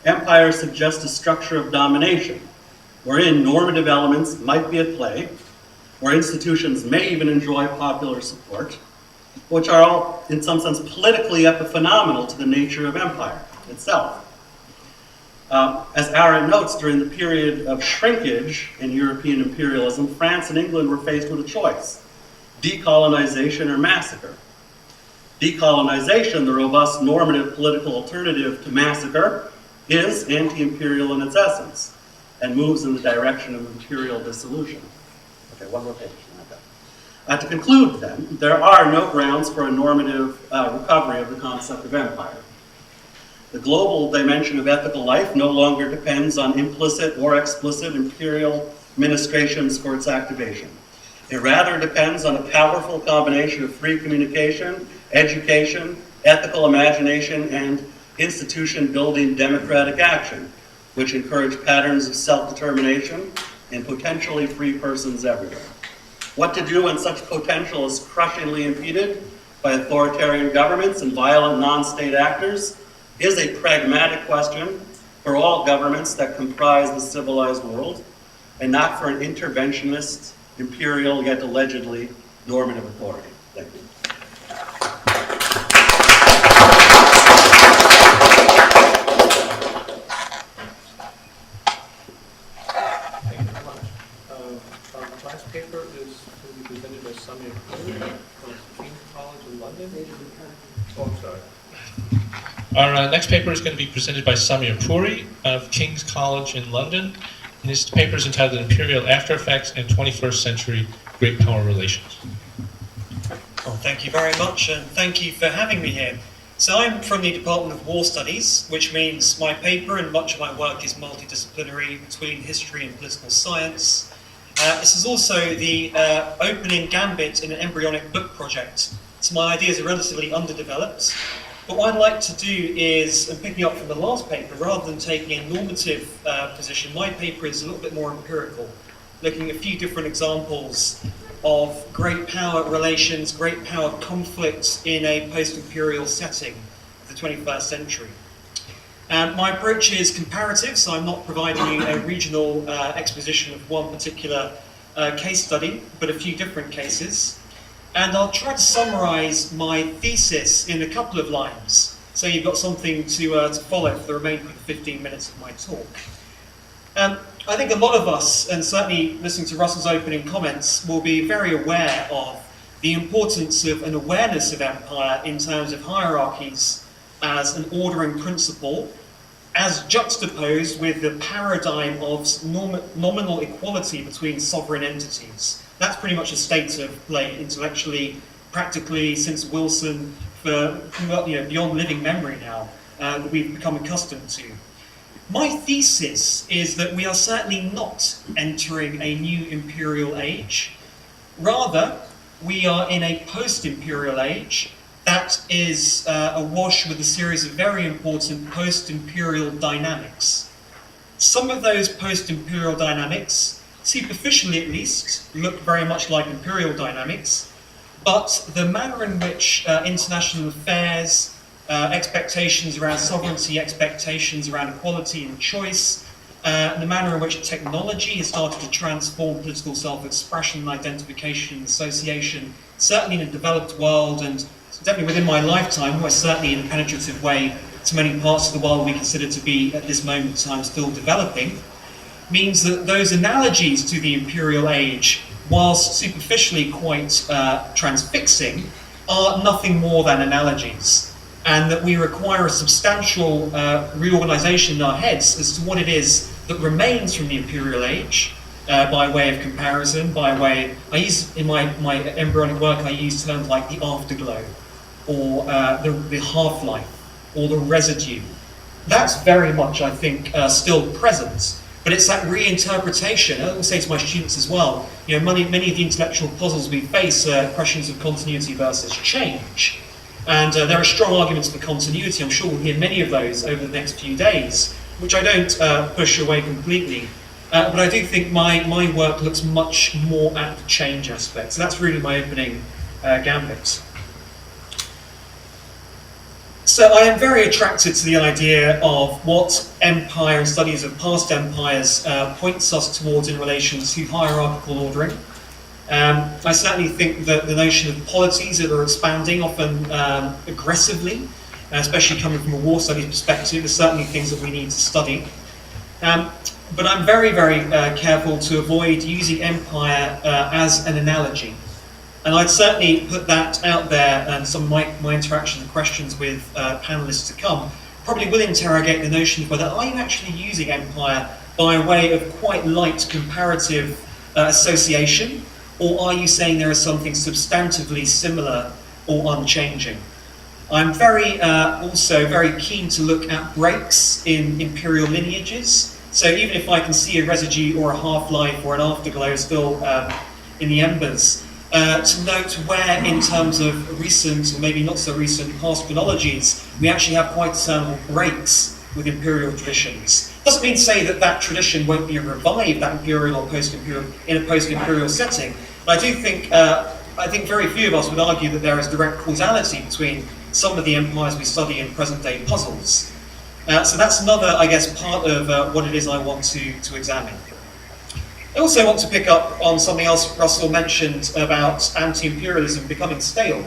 S8: empire suggests a structure of domination, wherein normative elements might be at play, where institutions may even enjoy popular support, which are all, in some sense, politically epiphenomenal to the nature of empire itself. As Arendt notes, during the period of shrinkage in European imperialism, France and England were faced with a choice: decolonization or massacre. Decolonization, the robust normative political alternative to massacre, is anti-imperial in its essence and moves in the direction of imperial dissolution. Okay, one more page. To conclude then, there are no grounds for a normative recovery of the concept of empire. The global dimension of ethical life no longer depends on implicit or explicit imperial administrations for its activation. It rather depends on a powerful combination of free communication, education, ethical imagination, and institution-building democratic action, which encourage patterns of self-determination and potentially free persons everywhere. What to do when such potential is crushingly impeded by authoritarian governments and violent non-state actors is a pragmatic question for all governments that comprise the civilized world, and not for an interventionist, imperial, yet allegedly normative authority. Thank you.
S5: Thank you very much. Our last paper is going to be presented by Samir Puri from King's College in London. Oh, I'm sorry.
S6: Our next paper is going to be presented by Samir Puri of King's College in London. And his paper is entitled Imperial After Effects and 21st Century Great Power Relations.
S9: Well, thank you very much, and thank you for having me here. So I'm from the Department of War Studies, which means my paper and much of my work is multidisciplinary between history and political science. This is also the opening gambit in an embryonic book project. So my ideas are relatively underdeveloped. But what I'd like to do is, and picking up from the last paper, rather than taking a normative position, my paper is a little bit more empirical, looking at a few different examples of great power relations, great power conflicts in a post-imperial setting of the 21st century. My approach is comparative, so I'm not providing you a regional exposition of one particular case study, but a few different cases. And I'll try to summarize my thesis in a couple of lines, so you've got something to follow for the remainder of the 15 minutes of my talk. I think a lot of us, and certainly listening to Russell's opening comments, will be very aware of the importance of an awareness of empire in terms of hierarchies as an ordering principle, as juxtaposed with the paradigm of nominal equality between sovereign entities. That's pretty much a state of play intellectually, practically, since Wilson, for beyond living memory now, that we've become accustomed to. My thesis is that we are certainly not entering a new imperial age. Rather, we are in a post-imperial age that is awash with a series of very important post-imperial dynamics. Some of those post-imperial dynamics, superficially at least, look very much like imperial dynamics, but the manner in which international affairs, expectations around sovereignty, expectations around equality and choice, the manner in which technology has started to transform political self-expression and identification and association, certainly in a developed world and definitely within my lifetime, almost certainly in a penetrative way to many parts of the world we consider to be at this moment in time still developing, means that those analogies to the imperial age, whilst superficially quite transfixing, are nothing more than analogies, and that we require a substantial reorganization in our heads as to what it is that remains from the imperial age, by way of comparison, by way, I use in my embryonic work, I use terms like the afterglow, or the half-life, or the residue. That's very much, I think, still present. But it's that reinterpretation. I always say to my students as well, many of the intellectual puzzles we face are questions of continuity versus change. And there are strong arguments for continuity. I'm sure we'll hear many of those over the next few days, which I don't push away completely. But I do think my work looks much more at the change aspect. So that's really my opening gambit. So I am very attracted to the idea of what empire and studies of past empires points us towards in relation to hierarchical ordering. I certainly think that the notion of polities that are expanding, often aggressively, especially coming from a war studies perspective, are certainly things that we need to study. But I'm very, very careful to avoid using empire as an analogy. And I'd certainly put that out there, and some of my interaction and questions with panelists to come probably will interrogate the notion of whether are you actually using empire by way of quite light comparative association, or are you saying there is something substantively similar or unchanging? I'm also very keen to look at breaks in imperial lineages. So even if I can see a residue or a half-life or an afterglow still in the embers, to note where in terms of recent, or maybe not so recent, past chronologies, we actually have quite discernible breaks with imperial traditions. Doesn't mean to say that that tradition won't be revived, that imperial or post-imperial, in a post-imperial setting. But I think very few of us would argue that there is direct causality between some of the empires we study in present-day puzzles. So that's another, I guess, part of what it is I want to examine. I also want to pick up on something else Russell mentioned about anti-imperialism becoming stale.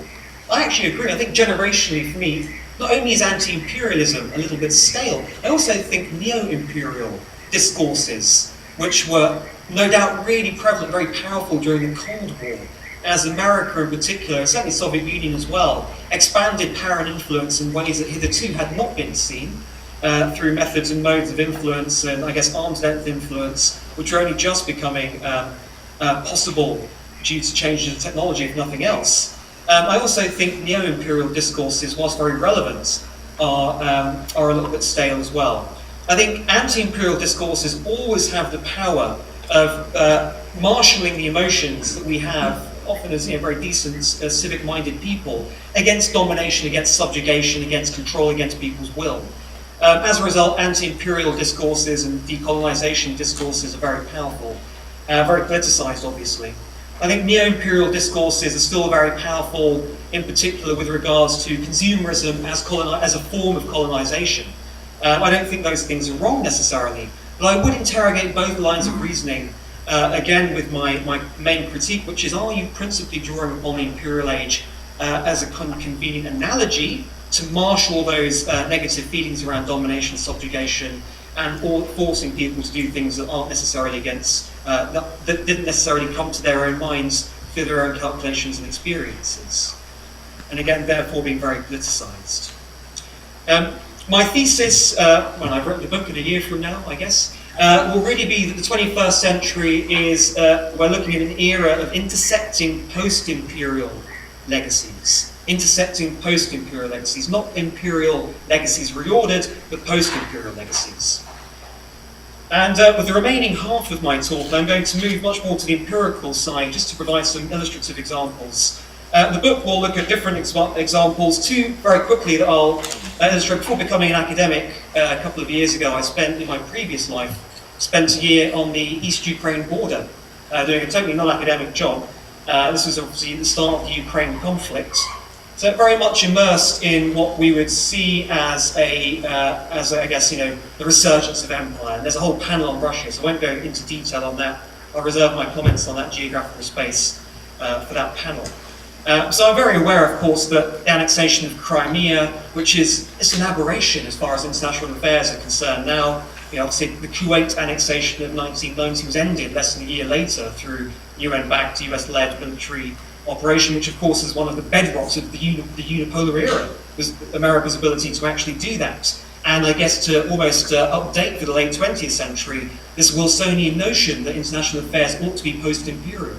S9: I actually agree. I think generationally, for me, not only is anti-imperialism a little bit stale, I also think neo-imperial discourses, which were no doubt really prevalent, very powerful during the Cold War, as America in particular, and certainly Soviet Union as well, expanded power and influence in ways that hitherto had not been seen, through methods and modes of influence and, I guess, arm's length influence, which are only just becoming possible due to changes in technology, if nothing else. I also think neo-imperial discourses, whilst very relevant, are a little bit stale as well. I think anti-imperial discourses always have the power of marshalling the emotions that we have, often as very decent, civic-minded people, against domination, against subjugation, against control, against people's will. As a result, anti-imperial discourses and decolonization discourses are very powerful, very politicized, obviously. I think neo-imperial discourses are still very powerful, in particular with regards to consumerism as a form of colonization. I don't think those things are wrong necessarily, but I would interrogate both lines of reasoning, again with my main critique, which is, are you principally drawing upon the imperial age as a convenient analogy to marshal those negative feelings around domination, subjugation, and forcing people to do things that aren't necessarily that didn't necessarily come to their own minds through their own calculations and experiences, and again, therefore being very politicized. My thesis, when I've written the book in a year from now, I guess, will really be that the 21st century is, we're looking at an era of intersecting post-imperial legacies. Intersecting post-imperial legacies, not imperial legacies reordered, but post-imperial legacies. And with the remaining half of my talk, I'm going to move much more to the empirical side, just to provide some illustrative examples. The book will look at different examples. Two, very quickly, that I'll illustrate. Before becoming an academic a couple of years ago, I spent, in my previous life, spent a year on the East Ukraine border, doing a totally non-academic job. This was obviously the start of the Ukraine conflict. So very much immersed in what we would see as I guess, the resurgence of empire. And there's a whole panel on Russia, so I won't go into detail on that. I'll reserve my comments on that geographical space for that panel. So I'm very aware, of course, that the annexation of Crimea, which it's an aberration as far as international affairs are concerned now. Obviously the Kuwait annexation of 1990 was ended less than a year later through UN-backed, US-led military operation, which of course is one of the bedrocks of the unipolar era, was America's ability to actually do that. And I guess to almost update for the late 20th century, this Wilsonian notion that international affairs ought to be post-imperial,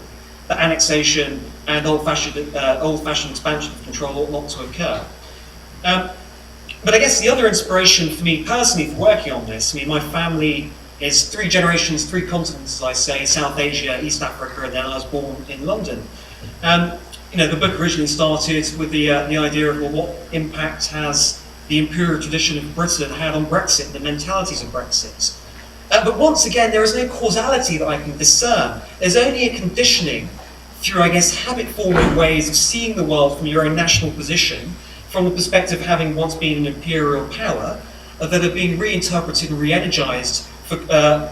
S9: that annexation and old-fashioned expansion of control ought not to occur. But I guess the other inspiration for me personally for working on this, my family is 3 generations, 3 continents, as I say, South Asia, East Africa, and then I was born in London. The book originally started with the idea of, well, what impact has the imperial tradition of Britain had on Brexit, the mentalities of Brexit. But once again, there is no causality that I can discern. There's only a conditioning through, I guess, habit-forming ways of seeing the world from your own national position, from the perspective of having once been an imperial power, that are being reinterpreted and re-energized for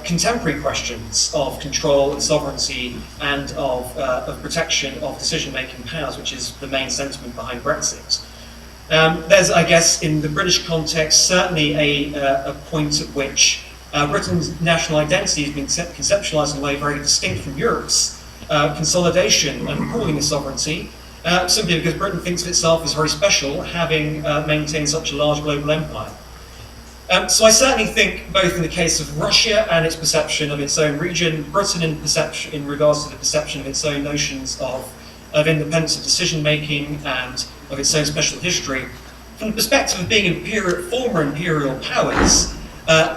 S9: contemporary questions of control and sovereignty and of protection of decision-making powers, which is the main sentiment behind Brexit. There's, I guess, in the British context, certainly a point at which Britain's national identity has been conceptualized in a way very distinct from Europe's, consolidation and pooling of sovereignty, simply because Britain thinks of itself as very special, having maintained such a large global empire. So I certainly think, both in the case of Russia and its perception of its own region, Britain in regards to the perception of its own notions of independence of decision-making and of its own special history, from the perspective of being former imperial powers,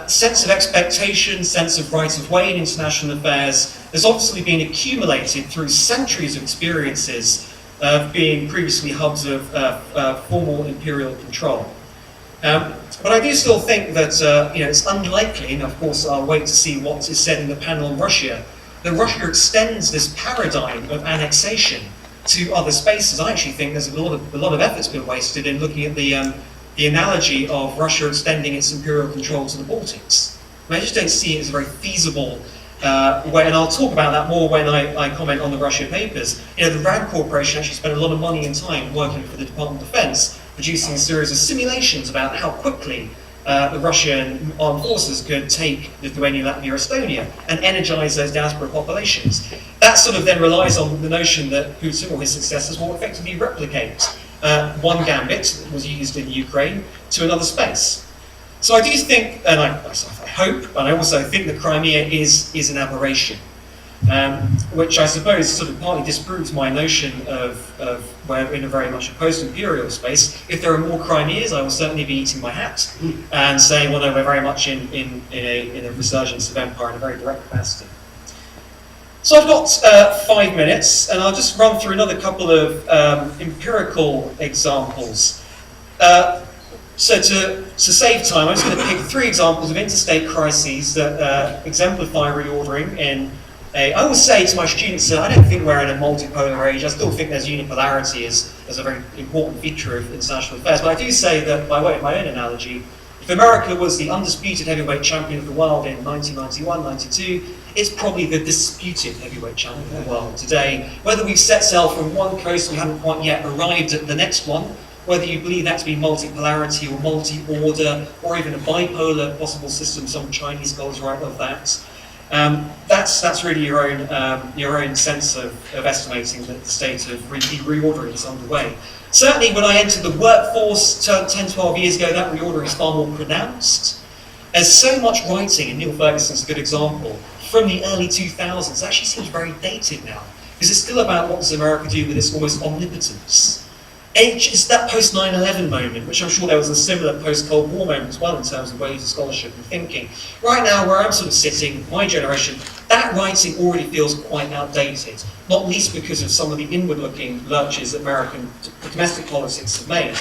S9: sense of expectation, sense of right of way in international affairs has obviously been accumulated through centuries of experiences of being previously hubs of formal imperial control. But I do still think that it's unlikely, and of course I'll wait to see what is said in the panel on Russia, that Russia extends this paradigm of annexation to other spaces. I actually think there's a lot of effort's been wasted in looking at the analogy of Russia extending its imperial control to the Baltics. I just don't see it as a very feasible way, and I'll talk about that more when I comment on the Russia papers. The RAND Corporation actually spent a lot of money and time working for the Department of Defense, producing a series of simulations about how quickly the Russian armed forces could take Lithuania, Latvia, Estonia, and energize those diaspora populations. That sort of then relies on the notion that Putin or his successors will effectively replicate one gambit that was used in Ukraine to another space. So I do think, and I hope, and I also think that Crimea is an aberration, which I suppose sort of partly disproves my notion of we're in a very much a post-imperial space. If there are more Crimeas, I will certainly be eating my hat and saying, well, no, we're very much in a resurgence of empire in a very direct capacity. So I've got 5 minutes, and I'll just run through another couple of empirical examples. So to save time, I'm just going to pick 3 examples of interstate crises that exemplify reordering in I always say to my students that I don't think we're in a multipolar age. I still think there's unipolarity as a very important feature of international affairs. But I do say that, by way of my own analogy, if America was the undisputed heavyweight champion of the world in 1991, 92, it's probably the disputed heavyweight champion of the world today. Whether we've set sail from one coast, we haven't quite yet arrived at the next one, whether you believe that to be multipolarity or multi-order, or even a bipolar possible system, some Chinese scholars write of that. That's really your own sense of estimating that the state of reordering is underway. Certainly when I entered the workforce 10, 12 years ago, that reordering is far more pronounced. There's so much writing, and Neil Ferguson's a good example, from the early 2000s. It actually seems very dated now, because it's still about what does America do with its almost omnipotence. It's that post-9/11 moment, which I'm sure there was a similar post-Cold War moment as well in terms of waves of scholarship and thinking. Right now, where I'm sort of sitting, my generation, that writing already feels quite outdated, not least because of some of the inward-looking lurches that American domestic politics have made.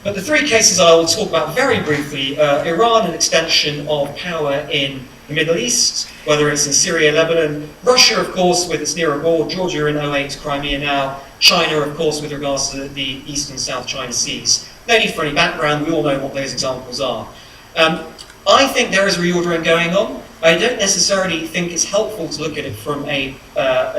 S9: But the 3 cases I will talk about very briefly, Iran, an extension of power in the Middle East, whether it's in Syria, Lebanon, Russia, of course, with its near abroad, Georgia in 08, Crimea now, China, of course, with regards to the East and South China Seas. No need for any background, we all know what those examples are. I think there is reordering going on. I don't necessarily think it's helpful to look at it from a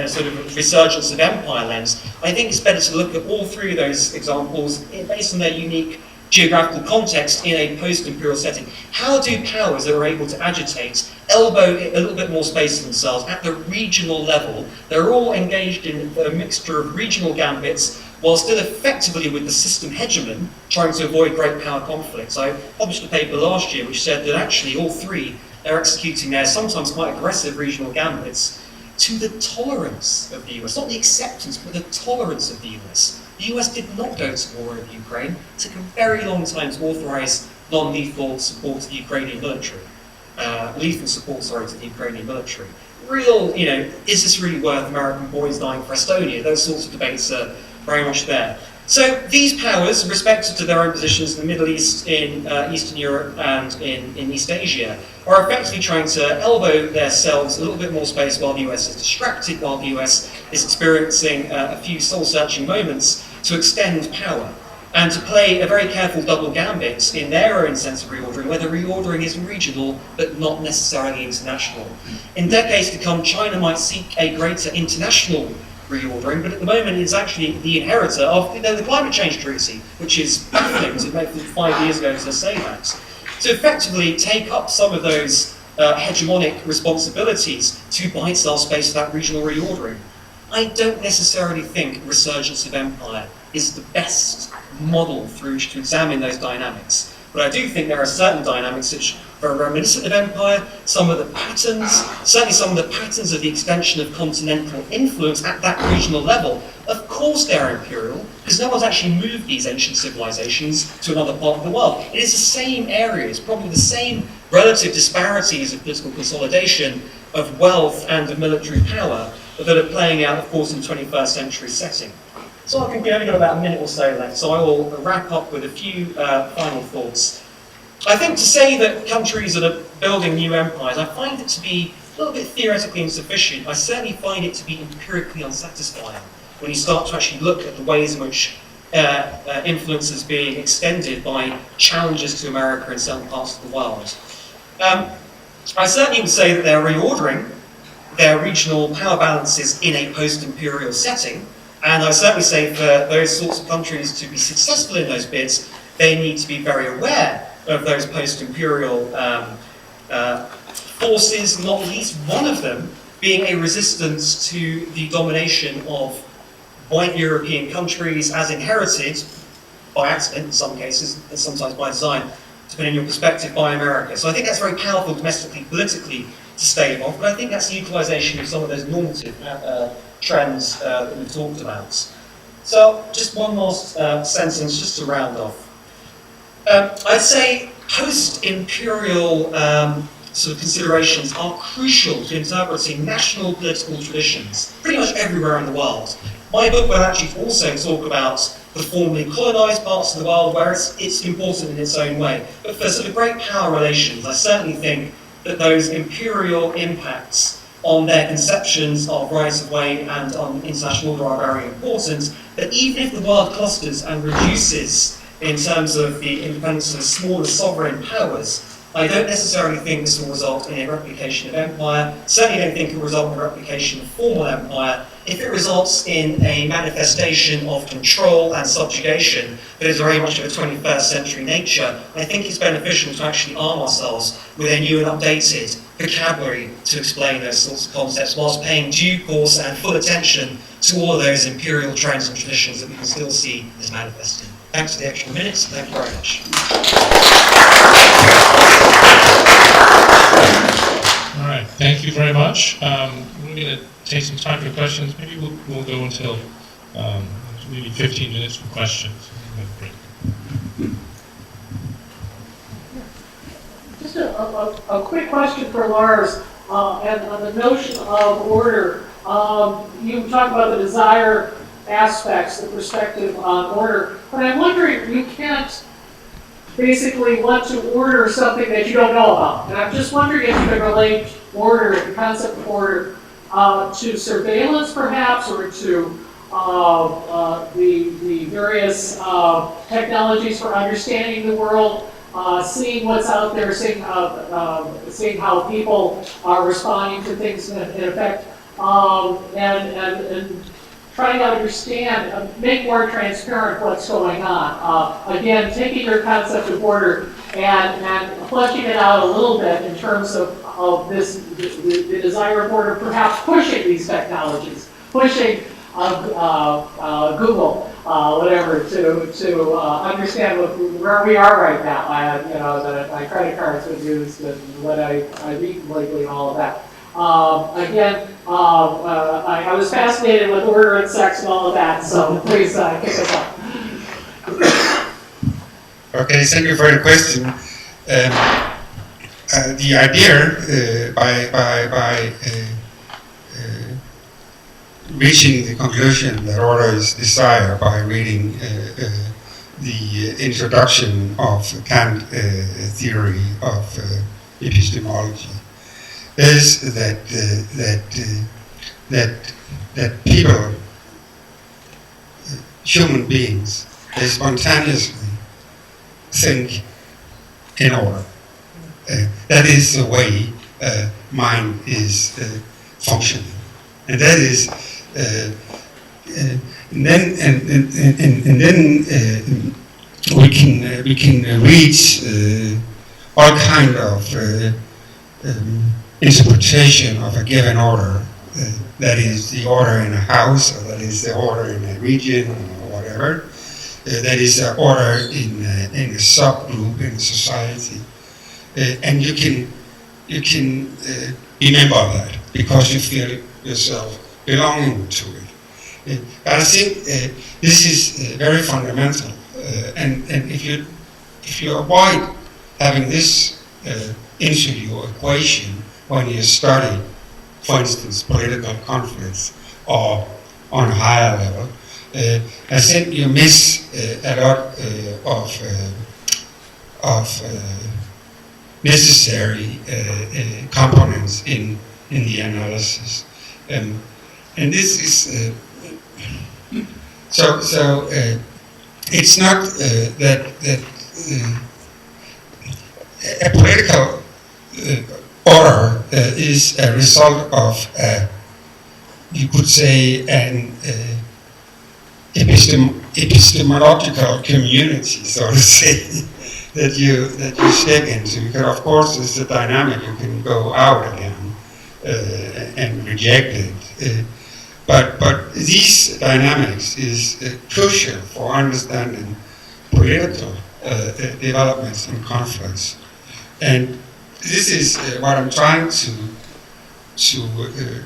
S9: sort of resurgence of empire lens. I think it's better to look at all 3 of those examples based on their unique geographical context in a post-imperial setting. How do powers that are able to agitate elbow a little bit more space for themselves at the regional level? They're all engaged in a mixture of regional gambits while still effectively with the system hegemon trying to avoid great power conflicts. I published a paper last year which said that actually all 3 are executing their sometimes quite aggressive regional gambits to the tolerance of the US, not the acceptance, but the tolerance of the US. The US did not go to war in Ukraine. It took a very long time to authorize non-lethal support to the Ukrainian military. Lethal support, to the Ukrainian military. Is this really worth American boys dying for Estonia? Those sorts of debates are very much there. So these powers, respective to their own positions in the Middle East, in Eastern Europe, and in East Asia, are effectively trying to elbow themselves a little bit more space while the US is distracted, while the US is experiencing a few soul-searching moments to extend power, and to play a very careful double gambit in their own sense of reordering, where the reordering is regional but not necessarily international. In decades to come, China might seek a greater international reordering, but at the moment it's actually the inheritor of the climate change treaty, which is things. It made 5 years ago to say that. To effectively take up some of those hegemonic responsibilities to buy itself space for that regional reordering. I don't necessarily think resurgence of empire is the best model through which to examine those dynamics. But I do think there are certain dynamics which are reminiscent of empire, some of the patterns, certainly some of the patterns of the extension of continental influence at that regional level. Of course they're imperial, because no one's actually moved these ancient civilizations to another part of the world. It is the same areas, probably the same relative disparities of political consolidation, of wealth and of military power that are playing out, of course, in the 21st century setting. So I think we only got about a minute or so left, so I will wrap up with a few final thoughts. I think to say that countries that are building new empires, I find it to be a little bit theoretically insufficient. I certainly find it to be empirically unsatisfying when you start to actually look at the ways in which influence is being extended by challenges to America in certain parts of the world. I certainly would say that they're reordering their regional power balances in a post-imperial setting, and I certainly say for those sorts of countries to be successful in those bids, they need to be very aware of those post-imperial forces, not least one of them being a resistance to the domination of white European countries as inherited, by accident in some cases, and sometimes by design, depending on your perspective, by America. So I think that's very powerful domestically, politically, to stave off, but I think that's the utilisation of some of those normative trends that we've talked about. So just one last sentence just to round off. I'd say post-imperial sort of considerations are crucial to interpreting national political traditions pretty much everywhere in the world. My book will actually also talk about the formerly colonised parts of the world where it's important in its own way. But for sort of great power relations, I certainly think that those imperial impacts on their conceptions of rights of way and on international order are very important, that even if the world clusters and reduces in terms of the independence of the smaller sovereign powers, I don't necessarily think this will result in a replication of empire. Certainly don't think it will result in a replication of formal empire. If it results in a manifestation of control and subjugation that is very much of a 21st century nature, I think it's beneficial to actually arm ourselves with a new and updated vocabulary to explain those sorts of concepts, whilst paying due course and full attention to all of those imperial trends and traditions that we can still see as manifesting. Thanks for the extra minutes. Thank you very much.
S6: All right, thank you very much. We're going to take some time for questions. Maybe we'll go until maybe 15 minutes for questions.
S10: Just a quick question for Lars, and on the notion of order. You talk about the desire aspects, the perspective on order, but I'm wondering, you can't basically want to order something that you don't know about. And I'm just wondering if you can relate order, the concept of order, to surveillance perhaps, or to the various technologies for understanding the world, seeing what's out there, seeing how people are responding to things in effect, and trying to understand, make more transparent what's going on. Again, taking your concept of order and fleshing it out a little bit in terms of the desire of order, perhaps pushing these technologies, pushing Google, whatever, to understand where we are right now. That my credit cards would use and what I read lately and all of that. Again, I was fascinated with order and sex and all of that, so please kick us off.
S7: Okay, thank you for the question. The idea by reaching the conclusion that order is desire by reading the introduction of Kant theory of epistemology is that people, human beings, they spontaneously think in order. That is the way mind is functioning, and that is, and then we can reach all kind of interpretation of a given order that is the order in a house, or that is the order in a region, or whatever. That is an order in a subgroup in a society, and you can remember that because you feel yourself belonging to it. But I think this is very fundamental, and if you avoid having this into your equation when you study, for instance, political conflicts or on a higher level, I think you miss a lot of necessary components in the analysis, and this is so. It's not that a political order is a result of, you could say, an epistemological community, so to say, that you step into. Because of course, it's a dynamic. You can go out again and reject it. But these dynamics is crucial for understanding political developments and conflicts. And this is what I'm trying to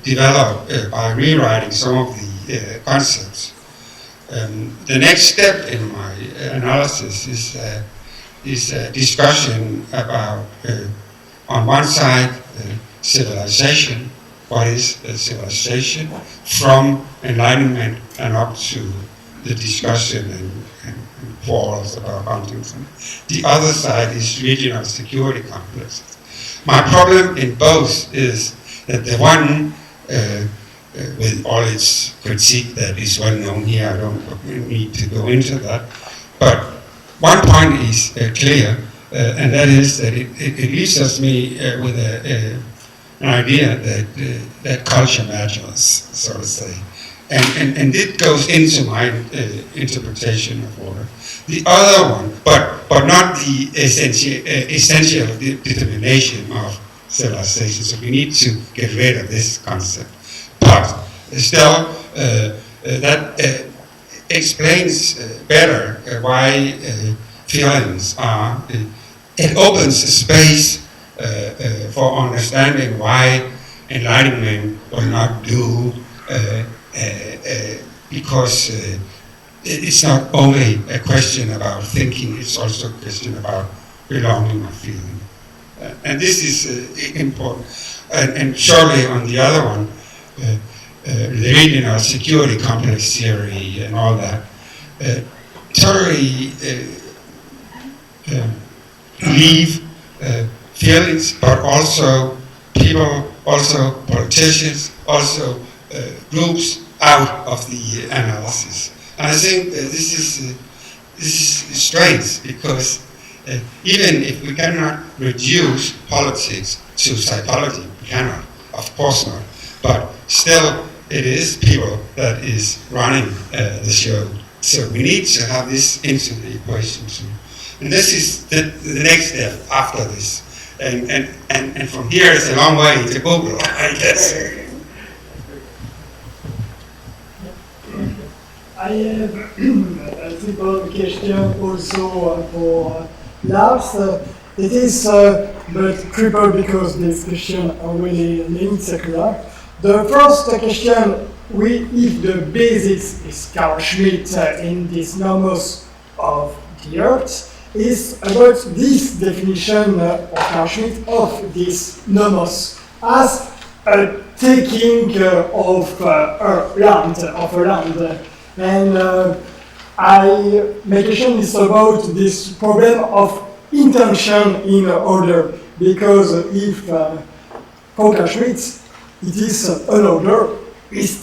S7: develop by rewriting some of the concepts. The next step in my analysis is a discussion about, on one side, civilization. What is civilization, from Enlightenment and up to the discussion and quarrels about Huntington. The other side is regional security complexes. My problem in both is that the one, with all its critique that is well known here, I don't need to go into that, but one point is clear, and that is that it leaves me with an idea that culture matters, so to say, and it goes into my interpretation of order. The other one, but not the essential determination of civilization. So we need to get rid of this concept. But still, that explains better why feelings are. It opens a space for understanding why enlightenment will not do, because it's not only a question about thinking, it's also a question about belonging or feeling. And this is important. And surely on the other one, the regional security complex theory and all that, totally leave feelings, but also people, also politicians, also groups out of the analysis. And I think this is strange, because even if we cannot reduce politics to psychology, we cannot, of course not, but still it is people that is running the show. So we need to have this into the equation too. And this is the next step after this. And from here it's a long way to Google, I guess.
S11: I have a simple question also for Lars. It is but triple because this question already linked circular. The first question, if the basis is Carl Schmitt in this nomos of the earth, is about this definition of Carl Schmitt of this nomos as a taking of a land. And my question is about this problem of intention in order, because if for Carl Schmitt it is an order, it's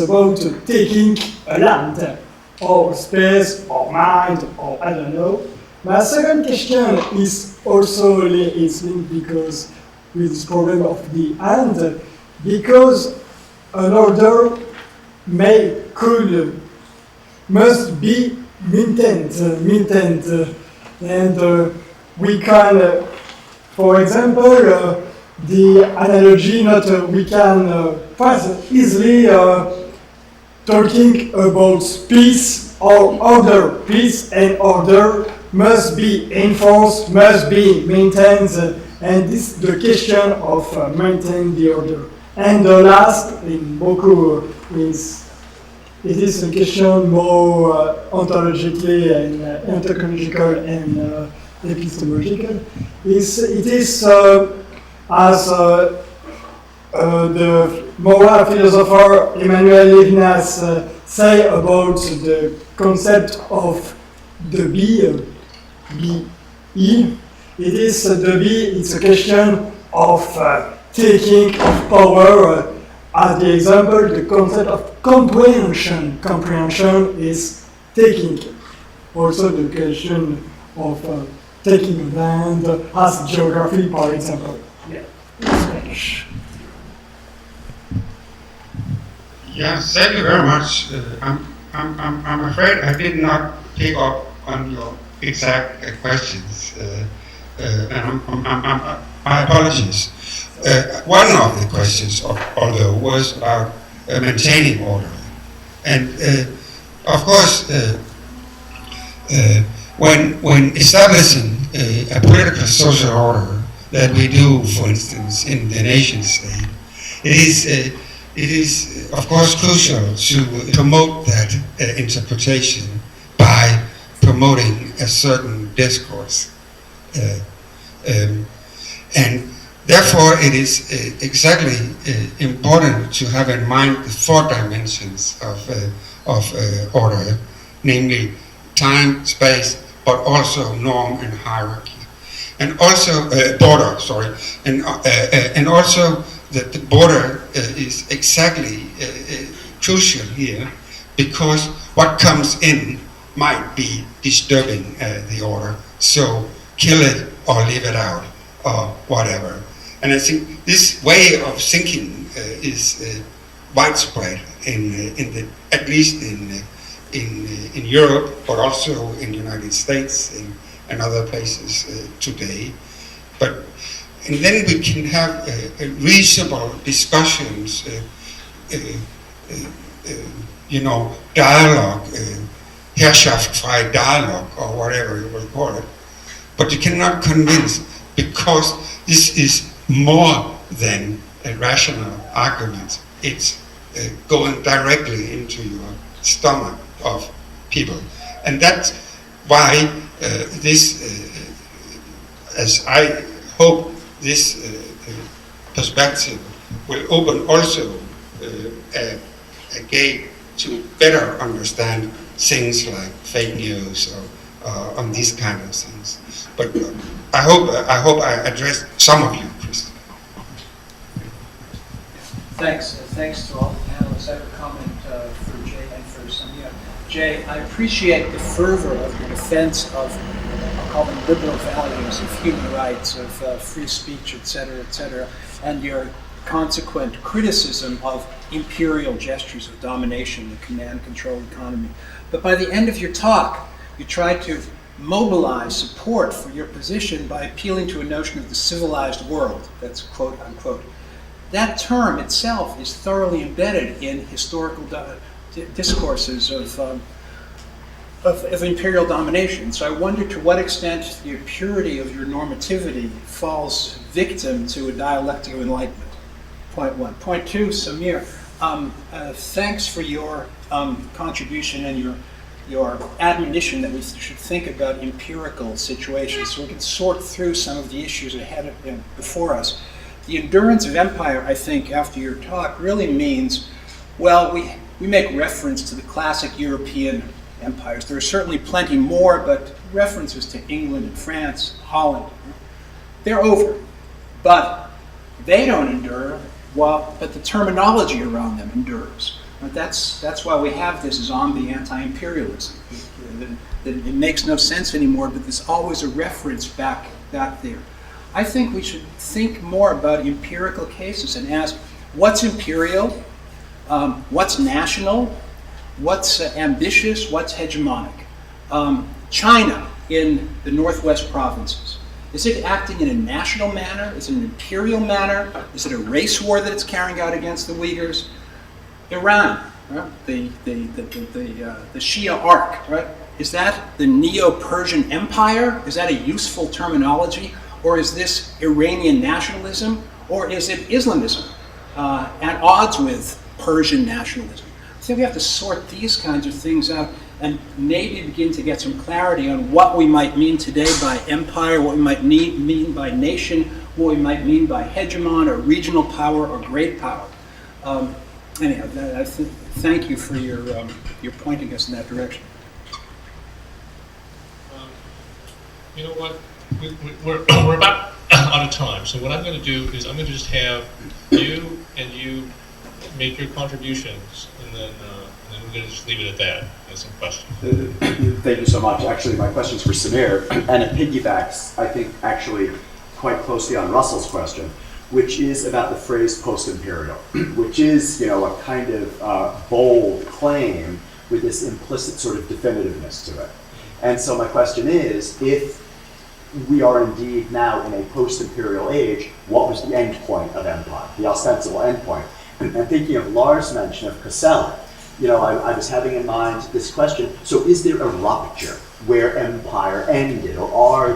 S11: about taking a land, or space, or mind, or I don't know. My second question is also linked because with this problem of the hand, because an order must be maintained, and we can, for example, the analogy, not we can quite easily talking about peace or order. Peace and order must be enforced, must be maintained, and this is the question of maintaining the order. And the last, in beaucoup, it is a question more ontologically and anthropological and epistemological. It is as the moral philosopher Emmanuel Levinas say about the concept of the be, it is the be, it's a question of taking of power. As the example, the concept of comprehension. Comprehension is taking. Also the question of taking land as geography, for example. Yeah, Spanish.
S7: Yes, thank you very much. I'm afraid I did not pick up on your exact questions, and my apologies. One of the questions, although, was about maintaining order, and of course, when establishing a political social order that we do, for instance, in the nation state, it is of course crucial to promote that interpretation by promoting a certain discourse, and therefore it is exactly important to have in mind the four dimensions of order, namely time, space, but also norm and hierarchy, and also border. Sorry, and also that the border is exactly crucial here, because what comes in might be disturbing the order. So kill it or leave it out or whatever. And I think this way of thinking is widespread at least in Europe, but also in the United States and other places today. And then we can have reasonable discussions, dialogue, herrschaftsfrei dialogue, or whatever you will call it. But you cannot convince, because this is more than a rational argument. It's going directly into your stomach of people. And that's why as I hope this perspective will open also a gate to better understand things like fake news or on these kind of things. But I hope I addressed some of you, Chris.
S2: Thanks to all the panelists. I have a comment for Jay and for Samir. Jay, I appreciate the fervor of your defense of, I'll call them liberal values of human rights, of free speech, et cetera, and your consequent criticism of imperial gestures of domination, the command-control economy. But by the end of your talk, you tried to mobilize support for your position by appealing to a notion of the civilized world. That's quote unquote. That term itself is thoroughly embedded in historical discourses of imperial domination. So I wonder to what extent the purity of your normativity falls victim to a dialectic of enlightenment. Point one. Point two, Samir, thanks for your contribution and your admonition that we should think about empirical situations so we can sort through some of the issues before us. The endurance of empire, I think, after your talk, really means, well, we make reference to the classic European empires. There are certainly plenty more, but references to England and France, Holland, they're over. But they don't endure, but the terminology around them endures. But that's why we have this zombie anti-imperialism. It makes no sense anymore, but there's always a reference back there. I think we should think more about empirical cases and ask, what's imperial, what's national, what's ambitious, what's hegemonic. China in the northwest provinces Is it acting in a national manner? Is it an imperial manner? Is it a race war that it's carrying out against the Uyghurs? Iran, right? The Shia arc, right? Is that the Neo-Persian Empire? Is that a useful terminology? Or is this Iranian nationalism? Or is it Islamism at odds with Persian nationalism? I think we have to sort these kinds of things out and maybe begin to get some clarity on what we might mean today by empire, what we might mean by nation, what we might mean by hegemon or regional power or great power. Anyhow, thank you for your pointing us in that direction.
S6: You know what? We're about out of time. So what I'm going to do is I'm going to just have you make your contributions, and then we're going to just leave it at that. And some questions.
S12: Thank you so much. Actually, my question's for Samir, and it piggybacks, I think, actually quite closely on Russell's question, which is about the phrase post-imperial, which is, a kind of bold claim with this implicit sort of definitiveness to it. And so my question is, if we are indeed now in a post-imperial age, what was the end point of empire, the ostensible end point? And thinking of Lars' mention of Siciliy, I was having in mind this question, so is there a rupture where empire ended, or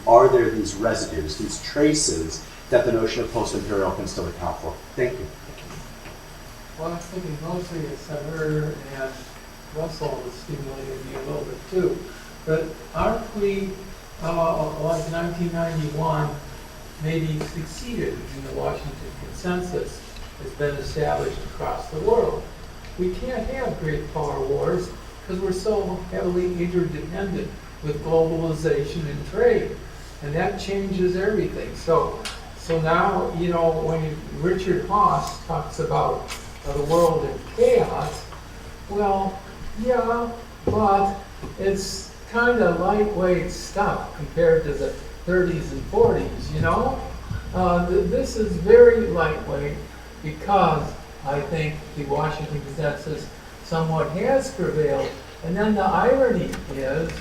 S12: are there these residues, these traces that the notion of post-imperial can still account for? Thank you.
S10: Well, I'm thinking mostly of Samir and Russell was stimulating me a little bit too. But aren't we, like 1991, maybe succeeded in the Washington Consensus has been established across the world? We can't have great power wars because we're so heavily interdependent with globalization and trade. And that changes everything. So now, when Richard Haas talks about the world in chaos, well, yeah, but it's kind of lightweight stuff compared to the 30s and 40s, This is very lightweight because I think the Washington Consensus somewhat has prevailed. And then the irony is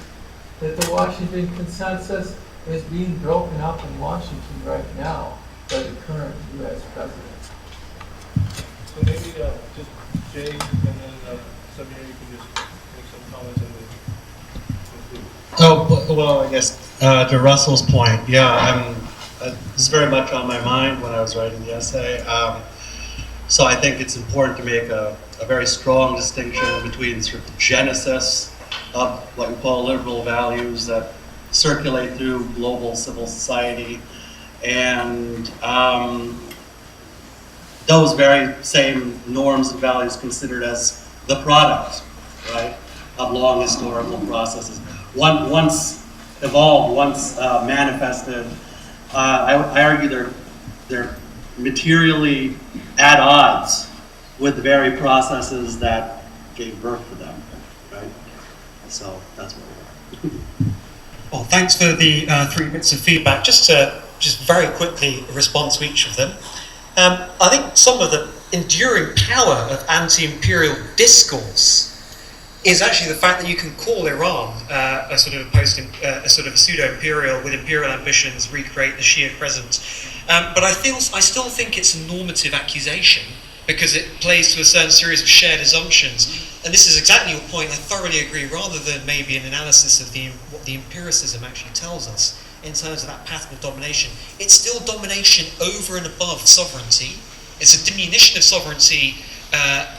S10: that the Washington Consensus is being broken up in Washington right now by the current U.S. president.
S6: So maybe just Jay and then Samir, you can just make some comments and then conclude.
S8: Oh, well, I guess to Russell's point, this is very much on my mind when I was writing the essay. So I think it's important to make a very strong distinction between sort of the genesis of what we call liberal values that circulate through global civil society and those very same norms and values considered as the product, right, of long historical processes. Once evolved, once manifested, I argue they're materially at odds with the very processes that gave birth to them, right? So that's where we are.
S9: Well, thanks for the 3 bits of feedback. Just very quickly respond to each of them. I think some of the enduring power of anti-imperial discourse is actually the fact that you can call Iran a sort of a pseudo-imperial with imperial ambitions, recreate the Shia present. But I still think it's a normative accusation because it plays to a certain series of shared assumptions. And this is exactly your point. I thoroughly agree. Rather than maybe an analysis of what the empiricism actually tells us in terms of that pattern of domination, it's still domination over and above sovereignty. It's a diminution of sovereignty,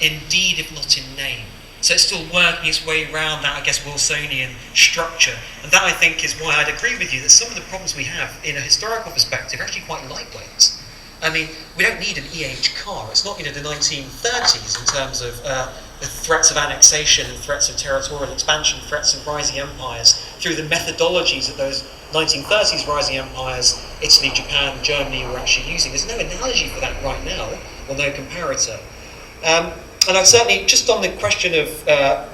S9: indeed, if not in name. So it's still working its way around that, I guess, Wilsonian structure. And that, I think, is why I'd agree with you that some of the problems we have in a historical perspective are actually quite lightweight. I mean, we don't need an car. It's not, the 1930s in terms of the threats of annexation and threats of territorial expansion, threats of rising empires, through the methodologies that those 1930s rising empires, Italy, Japan, Germany, were actually using. There's no analogy for that right now, or no comparator. And I'd certainly, just on the question of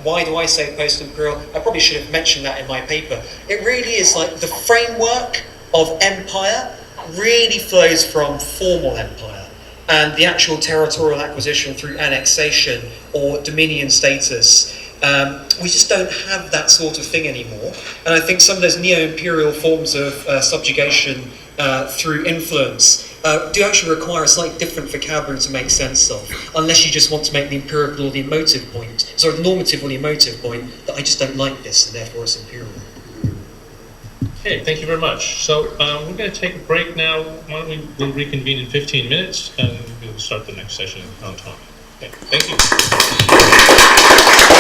S9: why do I say post-imperial, I probably should have mentioned that in my paper. It really is like the framework of empire really flows from formal empire, and the actual territorial acquisition through annexation or dominion status We just don't have that sort of thing anymore. And I think some of those neo-imperial forms of subjugation through influence do actually require a slightly different vocabulary to make sense of, unless you just want to make the empirical or the emotive point, the normative or the emotive point, that I just don't like this and therefore it's imperial.
S6: Okay, thank you very much. So we're going to take a break now. Why don't we'll reconvene in 15 minutes and we'll start the next session on time. Okay, thank you.